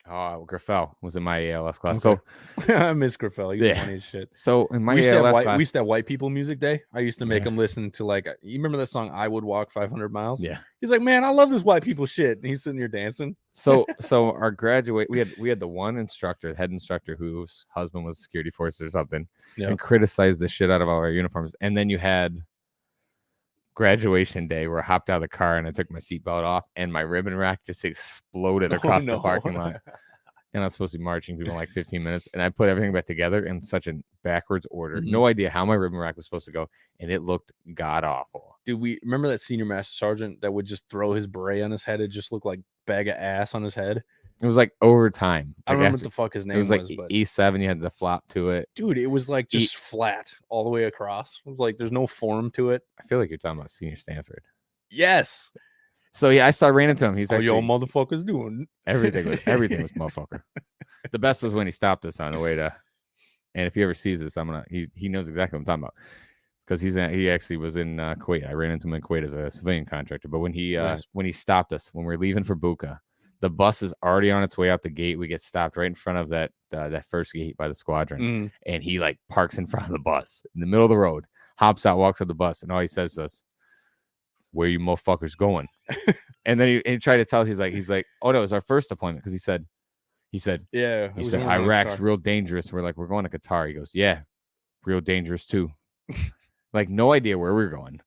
Speaker 2: Graffel was in my ALS class.
Speaker 1: Okay.
Speaker 2: So
Speaker 1: I miss Graffel. He was funny as shit.
Speaker 2: So in my ALS class,
Speaker 1: we used to have white people music day. I used to make them listen to like, you remember that song "I Would Walk 500 Miles"?
Speaker 2: Yeah.
Speaker 1: He's like, man, I love this white people shit, and he's sitting there dancing.
Speaker 2: So our graduate, we had the one instructor, the head instructor, whose husband was a security force or something, and criticized the shit out of all our uniforms. And then you had graduation day where I hopped out of the car and I took my seatbelt off and my ribbon rack just exploded across the parking lot. And I was supposed to be marching people in like 15 minutes. And I put everything back together in such a backwards order. Mm-hmm. No idea how my ribbon rack was supposed to go. And it looked god awful.
Speaker 1: Dude, we remember that senior master sergeant that would just throw his beret on his head. It just looked like bag of ass on his head.
Speaker 2: It was like over time.
Speaker 1: I don't remember what the fuck his name
Speaker 2: was. Like
Speaker 1: but
Speaker 2: E7, you had the flop to it.
Speaker 1: Dude, it was like just flat all the way across. It was like there's no form to it.
Speaker 2: I feel like you're talking about Senior Stanford.
Speaker 1: Yes.
Speaker 2: So yeah, I ran into him. He's like,
Speaker 1: yo, motherfuckers doing
Speaker 2: everything was motherfucker. The best was when he stopped us on the way to, and if he ever sees this, he knows exactly what I'm talking about. Because he actually was in Kuwait. I ran into him in Kuwait as a civilian contractor. But when he stopped us, when we're leaving for Buka, the bus is already on its way out the gate. We get stopped right in front of that first gate by the squadron, and he like parks in front of the bus in the middle of the road, hops out, walks on the bus, and all he says to us, "Where you motherfuckers going?" And then he tried to tell us, he's like, "Oh no, it was our first deployment," because he said,
Speaker 1: yeah,
Speaker 2: he said Iraq's real dangerous. We're like, we're going to Qatar. He goes, yeah, real dangerous too. Like, no idea where we're going.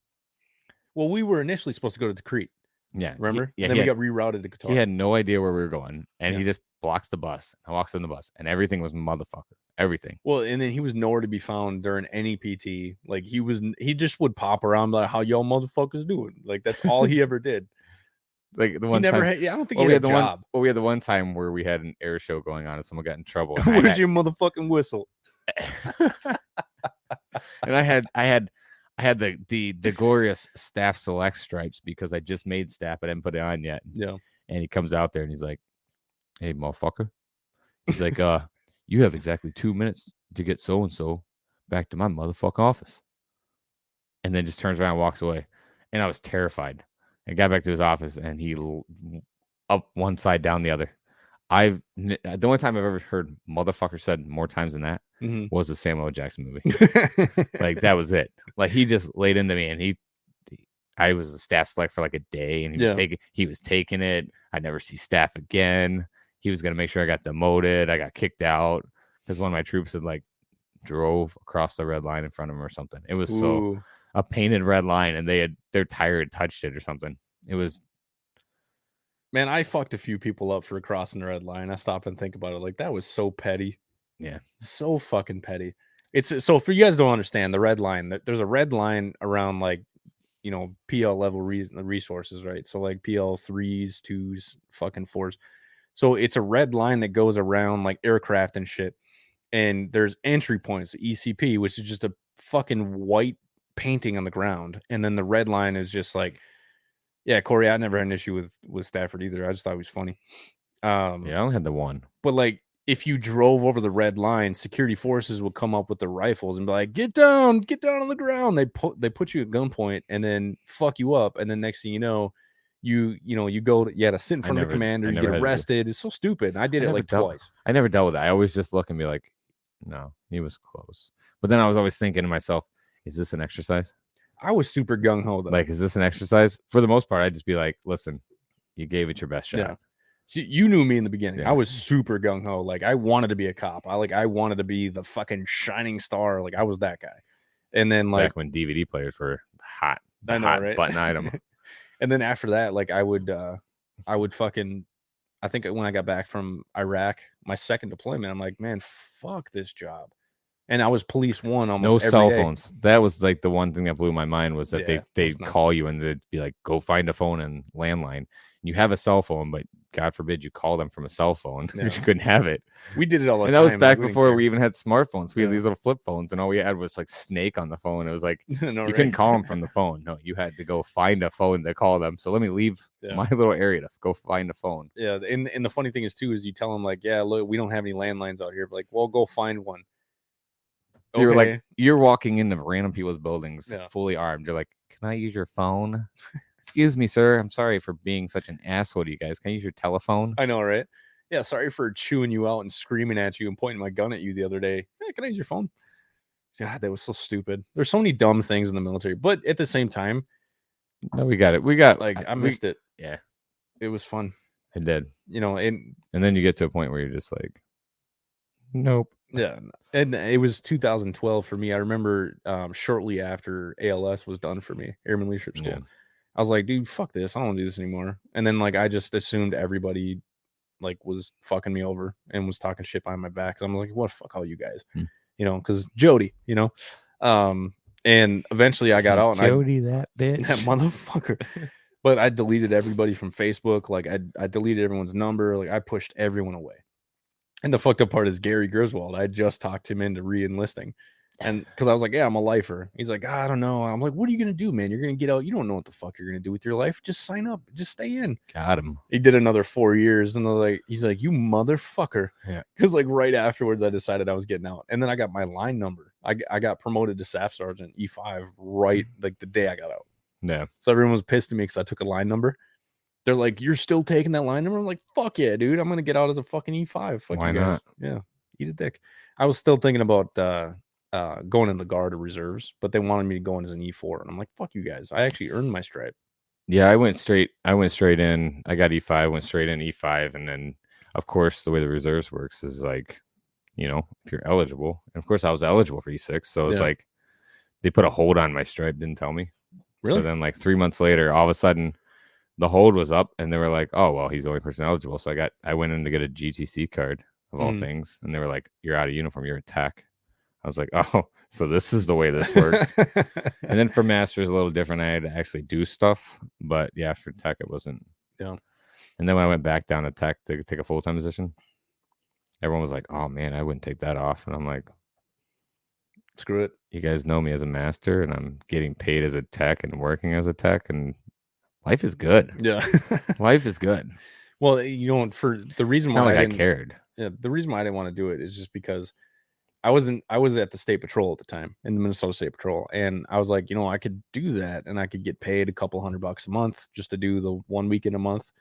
Speaker 1: Well, we were initially supposed to go to Crete.
Speaker 2: Yeah.
Speaker 1: Remember? Then we got rerouted to Qatar.
Speaker 2: He had no idea where we were going. And he just blocks the bus. I walks on the bus. And everything was motherfucker. Everything.
Speaker 1: Well, and then he was nowhere to be found during any PT. Like, he just would pop around like, how y'all motherfuckers doing? Like, that's all he ever did.
Speaker 2: Like the one
Speaker 1: I don't think he had a job.
Speaker 2: We had the one time where we had an air show going on and someone got in trouble.
Speaker 1: Where's your motherfucking whistle?
Speaker 2: And I had the glorious staff select stripes because I just made staff. I didn't put it on yet.
Speaker 1: Yeah.
Speaker 2: And he comes out there and he's like, "Hey, motherfucker." He's like, you have exactly 2 minutes to get so and so back to my motherfucking office. And then just turns around and walks away. And I was terrified. I got back to his office and he up one side, down the other. The only time I've ever heard motherfucker said more times than that was the Samuel L. Jackson movie. Like, that was it. Like, he just laid into me, and I was a staff select for like a day, and he was taking it. I'd never see staff again. He was gonna make sure I got demoted. I got kicked out because one of my troops had like drove across the red line in front of him or something. It was so a painted red line, and their tire had touched it or something. It was.
Speaker 1: Man, I fucked a few people up for crossing the red line. I stopped and think about it. Like, that was so petty.
Speaker 2: Yeah.
Speaker 1: So fucking petty. It's so, for you guys don't understand the red line, there's a red line around, like, you know, PL level resources, right? So like PL 3s, 2s, fucking 4s. So it's a red line that goes around like aircraft and shit. And there's entry points, ECP, which is just a fucking white painting on the ground. And then the red line is just like, yeah, Corey, I never had an issue with Stafford either. I just thought he was funny.
Speaker 2: Yeah, I only had the one.
Speaker 1: But like, if you drove over the red line, security forces would come up with their rifles and be like, get down on the ground. They put you at gunpoint and then fuck you up. And then next thing you know, you had to sit in front of the commander, you get arrested. It's so stupid. And I did it like twice.
Speaker 2: I never dealt with that. I always just look and be like, no, he was close. But then I was always thinking to myself, is this an exercise?
Speaker 1: I was super gung-ho though.
Speaker 2: Like, is this an exercise? For the most part, I'd just be like, listen, you gave it your best shot.
Speaker 1: Yeah. So you knew me in the beginning. Yeah. I was super gung-ho. Like, I wanted to be a cop. I wanted to be the fucking shining star. Like, I was that guy. And then, like,
Speaker 2: back when DVD players were hot,
Speaker 1: right?
Speaker 2: Button item.
Speaker 1: And then after that, like, I would fucking, I think when I got back from Iraq, my second deployment, I'm like, man, fuck this job. And I was police one almost every
Speaker 2: cell
Speaker 1: day.
Speaker 2: Phones. That was like the one thing that blew my mind was that they'd call you and they'd be like, go find a phone and landline. You have a cell phone, but God forbid you call them from a cell phone.
Speaker 1: Yeah.
Speaker 2: You couldn't have it.
Speaker 1: We did it all the time.
Speaker 2: And that was back before we even had smartphones. We had these little flip phones, and all we had was like Snake on the phone. It was like you couldn't call them from the phone. No, you had to go find a phone to call them. So let me leave my little area to go find a phone.
Speaker 1: Yeah, and the funny thing is too is you tell them like, yeah, look, we don't have any landlines out here. But like, well, go find one.
Speaker 2: You're like, you're walking into random people's buildings fully armed. You're like, can I use your phone? Excuse me, sir. I'm sorry for being such an asshole to you guys. Can I use your telephone?
Speaker 1: I know, right? Yeah, sorry for chewing you out and screaming at you and pointing my gun at you the other day. Hey, can I use your phone? God, that was so stupid. There's so many dumb things in the military, but at the same time,
Speaker 2: no, we got it. We got
Speaker 1: I missed it.
Speaker 2: Yeah,
Speaker 1: it was fun.
Speaker 2: It did.
Speaker 1: You know, and
Speaker 2: then you get to a point where you're just like, nope.
Speaker 1: Yeah, and it was 2012 for me. I remember shortly after ALS was done for me, Airman Leadership School. Yeah. I was like, dude, fuck this. I don't want to do this anymore. And then like I just assumed everybody like was fucking me over and was talking shit behind my back. So I'm like, what fuck all you guys, you know, because Jody, you know, and eventually I got out and
Speaker 2: Jody, that bitch,
Speaker 1: that motherfucker. But I deleted everybody from Facebook. Like I deleted everyone's number. Like I pushed everyone away. And the fucked up part is Gary Griswold. I just talked him into re-enlisting. And because I was like, yeah, I'm a lifer. He's like, I don't know. I'm like, what are you going to do, man? You're going to get out. You don't know what the fuck you're going to do with your life. Just sign up. Just stay in.
Speaker 2: Got him.
Speaker 1: He did another 4 years. And he's like, you motherfucker.
Speaker 2: Yeah.
Speaker 1: Because like right afterwards, I decided I was getting out. And then I got my line number. I got promoted to staff sergeant E5 right like the day I got out.
Speaker 2: Yeah.
Speaker 1: So everyone was pissed at me because I took a line number. They're like, you're still taking that line number? I'm like, fuck yeah, dude. I'm going to get out as a fucking E5. Fuck
Speaker 2: Why
Speaker 1: you guys.
Speaker 2: not?
Speaker 1: Yeah. Eat a dick. I was still thinking about going in the guard or reserves, but they wanted me to go in as an E4. And I'm like, fuck you guys. I actually earned my stripe.
Speaker 2: Yeah, I went straight in. I got E5, went straight in E5. And then, of course, the way the reserves works is like, if you're eligible. And of course, I was eligible for E6. So it's like they put a hold on my stripe, didn't tell me.
Speaker 1: Really?
Speaker 2: So then like 3 months later, all of a sudden, the hold was up and they were like, oh, well, he's the only person eligible. So I went in to get a GTC card of all things. And they were like, you're out of uniform. You're a tech. I was like, oh, so this is the way this works. And then for masters, a little different. I had to actually do stuff. But yeah, for tech, it wasn't.
Speaker 1: Yeah.
Speaker 2: And then when I went back down to tech to take a full-time position, everyone was like, oh, man, I wouldn't take that off. And I'm like,
Speaker 1: screw it.
Speaker 2: You guys know me as a master and I'm getting paid as a tech and working as a tech. And life is good.
Speaker 1: Yeah.
Speaker 2: Life is good.
Speaker 1: Well, for the reason why
Speaker 2: I cared.
Speaker 1: Yeah, the reason why I didn't want to do it is just because I was at the state patrol at the time, in the Minnesota State Patrol, and I was like, I could do that and I could get paid a couple $100 a month just to do the 1 weekend a month.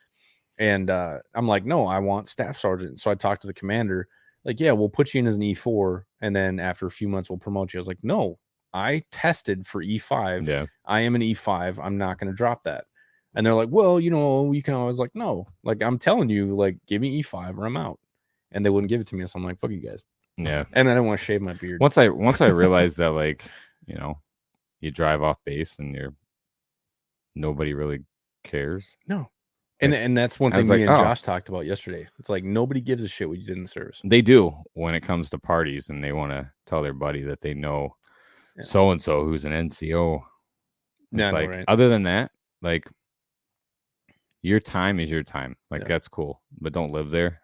Speaker 1: And I'm like, no, I want staff sergeant. So I talked to the commander, like, yeah, we'll put you in as an E4, and then after a few months we'll promote you. I was like, no, I tested for E5.
Speaker 2: Yeah.
Speaker 1: I am an E5. I'm not going to drop that. And they're like, well, you can always like, no, like I'm telling you, like, give me E5 or I'm out. And they wouldn't give it to me. So I'm like, fuck you guys.
Speaker 2: Yeah.
Speaker 1: And I didn't want to shave my beard.
Speaker 2: Once I realized that, like, you drive off base and nobody really cares.
Speaker 1: No. And that's one thing
Speaker 2: me
Speaker 1: and Josh talked about yesterday. It's like nobody gives a shit what you did in the service.
Speaker 2: They do when it comes to parties and they want to tell their buddy that they know so-and-so who's an NCO. It's right? Other than that, like, your time is your time. Like, that's cool. But don't live there.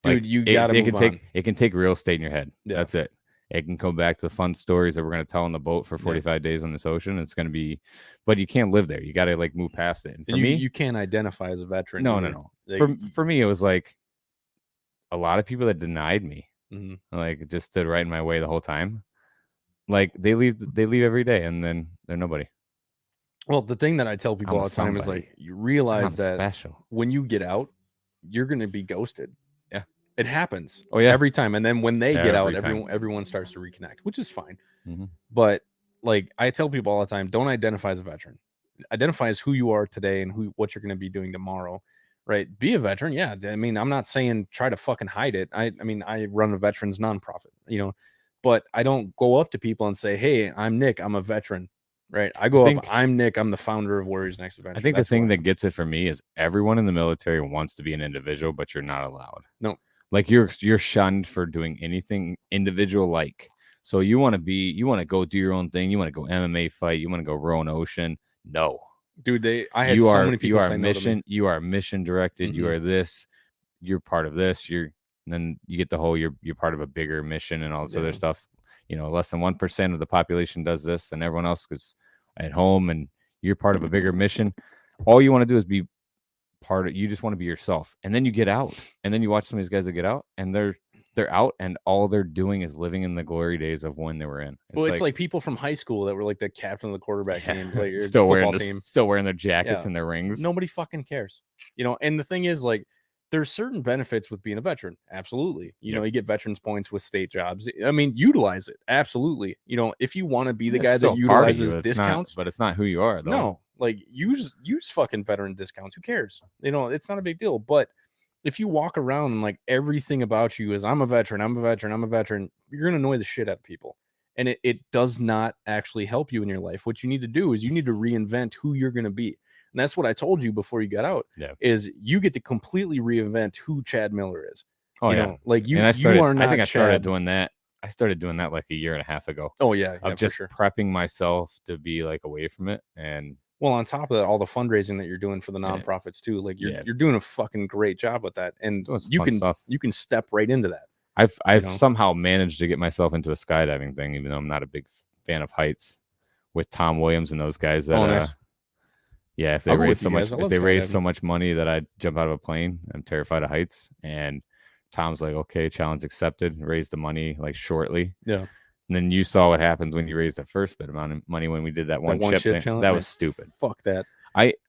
Speaker 1: Dude,
Speaker 2: like,
Speaker 1: you got to move on.
Speaker 2: It can take real estate in your head.
Speaker 1: Yeah.
Speaker 2: That's it. It can go back to the fun stories that we're going to tell on the boat for 45 days on this ocean. It's going to be, but you can't live there. You got to like move past it. And for me,
Speaker 1: you can't identify as a veteran.
Speaker 2: No. Like, for me, it was like a lot of people that denied me, like just stood right in my way the whole time. Like they leave every day and then they're nobody.
Speaker 1: Well, the thing that I tell people all the time is like, you realize that when you get out, you're going to be ghosted.
Speaker 2: Yeah.
Speaker 1: It happens.
Speaker 2: Oh yeah.
Speaker 1: Every time. And then when they get out, everyone starts to reconnect, which is fine. But like I tell people all the time, don't identify as a veteran. Identify as who you are today and what you're going to be doing tomorrow. Right. Be a veteran. Yeah. I mean, I'm not saying try to fucking hide it. I mean, I run a veterans nonprofit, but I don't go up to people and say, hey, I'm Nick. I'm a veteran. Right. I go up. I'm Nick. I'm the founder of Warriors Next Adventure.
Speaker 2: I think the thing that gets it for me is everyone in the military wants to be an individual, but you're not allowed.
Speaker 1: No.
Speaker 2: Like you're shunned for doing anything individual like. So you want to go do your own thing. You want to go MMA fight. You want to go row an ocean. No.
Speaker 1: Dude, I had so many people say
Speaker 2: mission. You are mission directed. You are this. You're part of this. And then you get the whole. You're part of a bigger mission and all this other stuff. Less than 1% of the population does this, and everyone else is at home, and you're part of a bigger mission. All you want to do is be part of. You just want to be yourself, and then you get out, and then you watch some of these guys that get out, and they're out, and all they're doing is living in the glory days of when they were in.
Speaker 1: It's like people from high school that were like the captain of the quarterback team, like
Speaker 2: still wearing their jackets and their rings.
Speaker 1: Nobody fucking cares, And the thing is, like, there's certain benefits with being a veteran. Absolutely. You get veterans points with state jobs. I mean, utilize it. Absolutely. If you want to be the guy that utilizes discounts,
Speaker 2: but it's not who you are, though.
Speaker 1: No, like use fucking veteran discounts. Who cares? It's not a big deal. But if you walk around and like everything about you is I'm a veteran, you're going to annoy the shit out of people. And it does not actually help you in your life. What you need to do is you need to reinvent who you're going to be. And that's what I told you before you got out. Yeah. Is you get to completely reinvent who Chad Miller is.
Speaker 2: Oh, yeah.
Speaker 1: Like you are not.
Speaker 2: I think I started
Speaker 1: Chad.
Speaker 2: doing that. I started doing that like a year and a half ago.
Speaker 1: Oh yeah.
Speaker 2: Of just prepping myself to be like away from it. And
Speaker 1: Well, on top of that, all the fundraising that you're doing for the nonprofits too, like you're doing a fucking great job with that, and you can step right into that.
Speaker 2: I've somehow managed to get myself into a skydiving thing, even though I'm not a big fan of heights, with Tom Williams and those guys. That
Speaker 1: nice.
Speaker 2: If they raise so much money that I jump out of a plane, I'm terrified of heights. And Tom's like, okay, challenge accepted. Raise the money like shortly.
Speaker 1: Yeah.
Speaker 2: And then you saw what happens when you raise the first bit amount of money when we did that one chip thing.
Speaker 1: Challenge?
Speaker 2: That was stupid.
Speaker 1: Fuck that.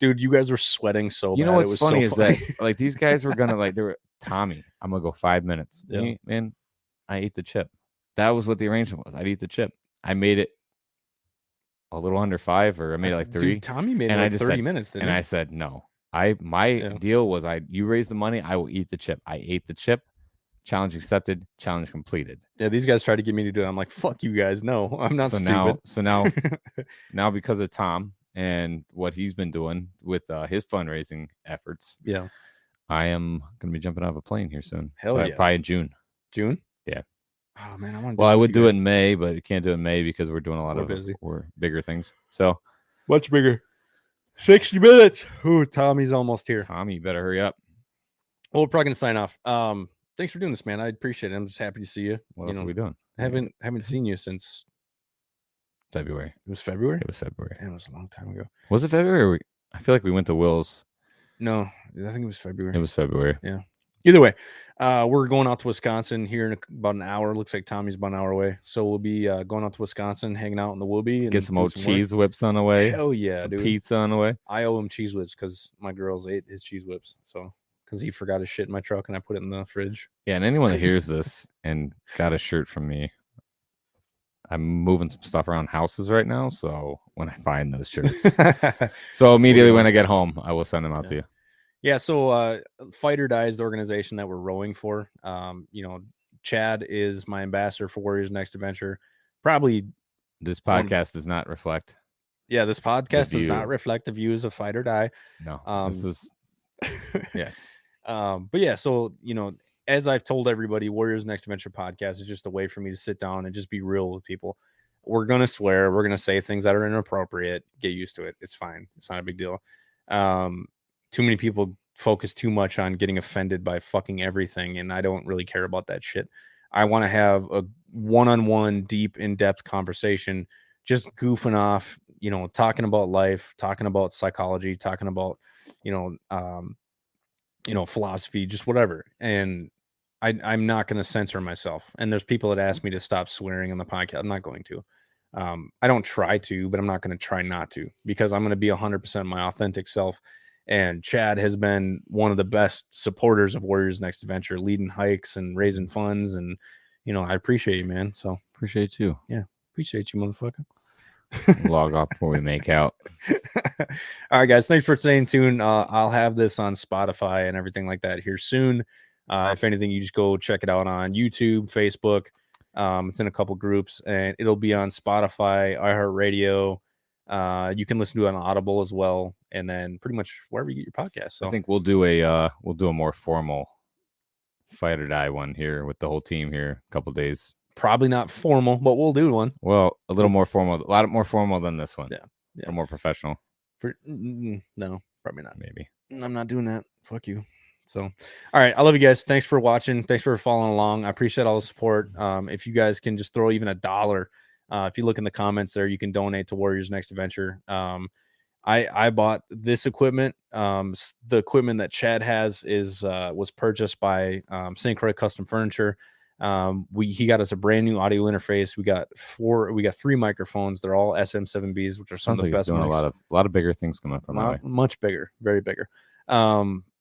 Speaker 1: Dude, you guys were sweating so bad.
Speaker 2: You know what's funny is that like these guys were gonna they were Tommy, I'm gonna go 5 minutes. Yeah. Man, I ate the chip. That was what the arrangement was. I'd eat the chip. I made it a little under 5, or I made it like 3.
Speaker 1: Dude, Tommy made it like 30 minutes.
Speaker 2: And I said no. My deal was you raise the money, I will eat the chip. I ate the chip. Challenge accepted. Challenge completed.
Speaker 1: Yeah, these guys tried to get me to do it. I'm like, fuck you guys. No, I'm not stupid.
Speaker 2: Now because of Tom and what he's been doing with his fundraising efforts, I am going to be jumping out of a plane here soon. Probably in June.
Speaker 1: June?
Speaker 2: Yeah.
Speaker 1: Oh man, I want to.
Speaker 2: Well, I would do it in May, but I can't do it in May because we're doing a lot of bigger things. So
Speaker 1: much bigger. 60 minutes. Ooh, Tommy's almost here.
Speaker 2: Tommy, you better hurry up.
Speaker 1: Well, we're probably gonna sign off. Thanks for doing this, man. I appreciate it. I'm just happy to see you.
Speaker 2: What else are we doing?
Speaker 1: I haven't seen you since
Speaker 2: February.
Speaker 1: It was February?
Speaker 2: It was February.
Speaker 1: Damn, it was a long time ago.
Speaker 2: Was it February? I feel like we went to Will's.
Speaker 1: No, I think it was February.
Speaker 2: It was February.
Speaker 1: Yeah. Either way, we're going out to Wisconsin here in about an hour. Looks like Tommy's about an hour away. So we'll be going out to Wisconsin, hanging out in the Woobie. And
Speaker 2: get some old cheese whips on the way.
Speaker 1: Hell yeah,
Speaker 2: some
Speaker 1: dude.
Speaker 2: Pizza on the way.
Speaker 1: I owe him cheese whips because my girls ate his cheese whips. So because he forgot his shit in my truck and I put it in the fridge.
Speaker 2: Yeah, and anyone that hears this and got a shirt from me, I'm moving some stuff around houses right now. So when I find those shirts, so immediately when I get home, I will send them out to you.
Speaker 1: Yeah, so Fight or Die is the organization that we're rowing for. Chad is my ambassador for Warriors Next Adventure. Probably
Speaker 2: this podcast does not reflect.
Speaker 1: Yeah, this podcast does not reflect the views of Fight or Die.
Speaker 2: No, this is yes.
Speaker 1: But yeah, so as I've told everybody, Warriors Next Adventure podcast is just a way for me to sit down and just be real with people. We're gonna swear, we're gonna say things that are inappropriate. Get used to it. It's fine. It's not a big deal. Too many people focus too much on getting offended by fucking everything, and I don't really care about that shit. I want to have a one-on-one, deep, in-depth conversation, just goofing off, talking about life, talking about psychology, talking about, philosophy, just whatever. And I'm not going to censor myself. And there's people that ask me to stop swearing on the podcast. I'm not going to. I don't try to, but I'm not going to try not to, because I'm going to be 100% my authentic self. And Chad has been one of the best supporters of Warriors Next Adventure, leading hikes and raising funds. And, I appreciate you, man. So
Speaker 2: appreciate you.
Speaker 1: Yeah. Appreciate you, motherfucker.
Speaker 2: Log off before we make out.
Speaker 1: All right, guys. Thanks for staying tuned. I'll have this on Spotify and everything like that here soon. If anything, you just go check it out on YouTube, Facebook. It's in a couple groups, and it'll be on Spotify, iHeartRadio. You can listen to it on Audible as well, and then pretty much wherever you get your podcast. So
Speaker 2: I think we'll do a more formal Fight or Die one here with the whole team here a couple days.
Speaker 1: Probably not formal, but we'll do one.
Speaker 2: Well, a little more formal, a lot more formal than this one.
Speaker 1: Yeah.
Speaker 2: Or more professional.
Speaker 1: No, probably not.
Speaker 2: Maybe.
Speaker 1: I'm not doing that. Fuck you. So, all right. I love you guys. Thanks for watching. Thanks for following along. I appreciate all the support. If you guys can just throw even $1, if you look in the comments there, you can donate to Warriors Next Adventure. I bought this equipment. The equipment that Chad has was purchased by St. Croix Custom Furniture. He got us a brand new audio interface. We got 3 microphones. They're all SM7Bs, which are some of the best.
Speaker 2: A lot of bigger things coming from that way.
Speaker 1: Much bigger, very bigger.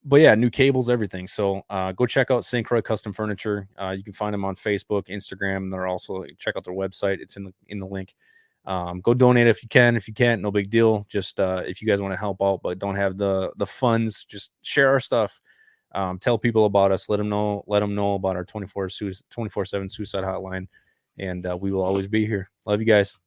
Speaker 1: But yeah, new cables, everything. So go check out St. Croix Custom Furniture. You can find them on Facebook, Instagram. They're also, check out their website. It's in the link. Go donate if you can. If you can't, no big deal. Just if you guys want to help out but don't have the funds, just share our stuff. Tell people about us. Let them know about our 24/7 suicide hotline, and we will always be here. Love you guys.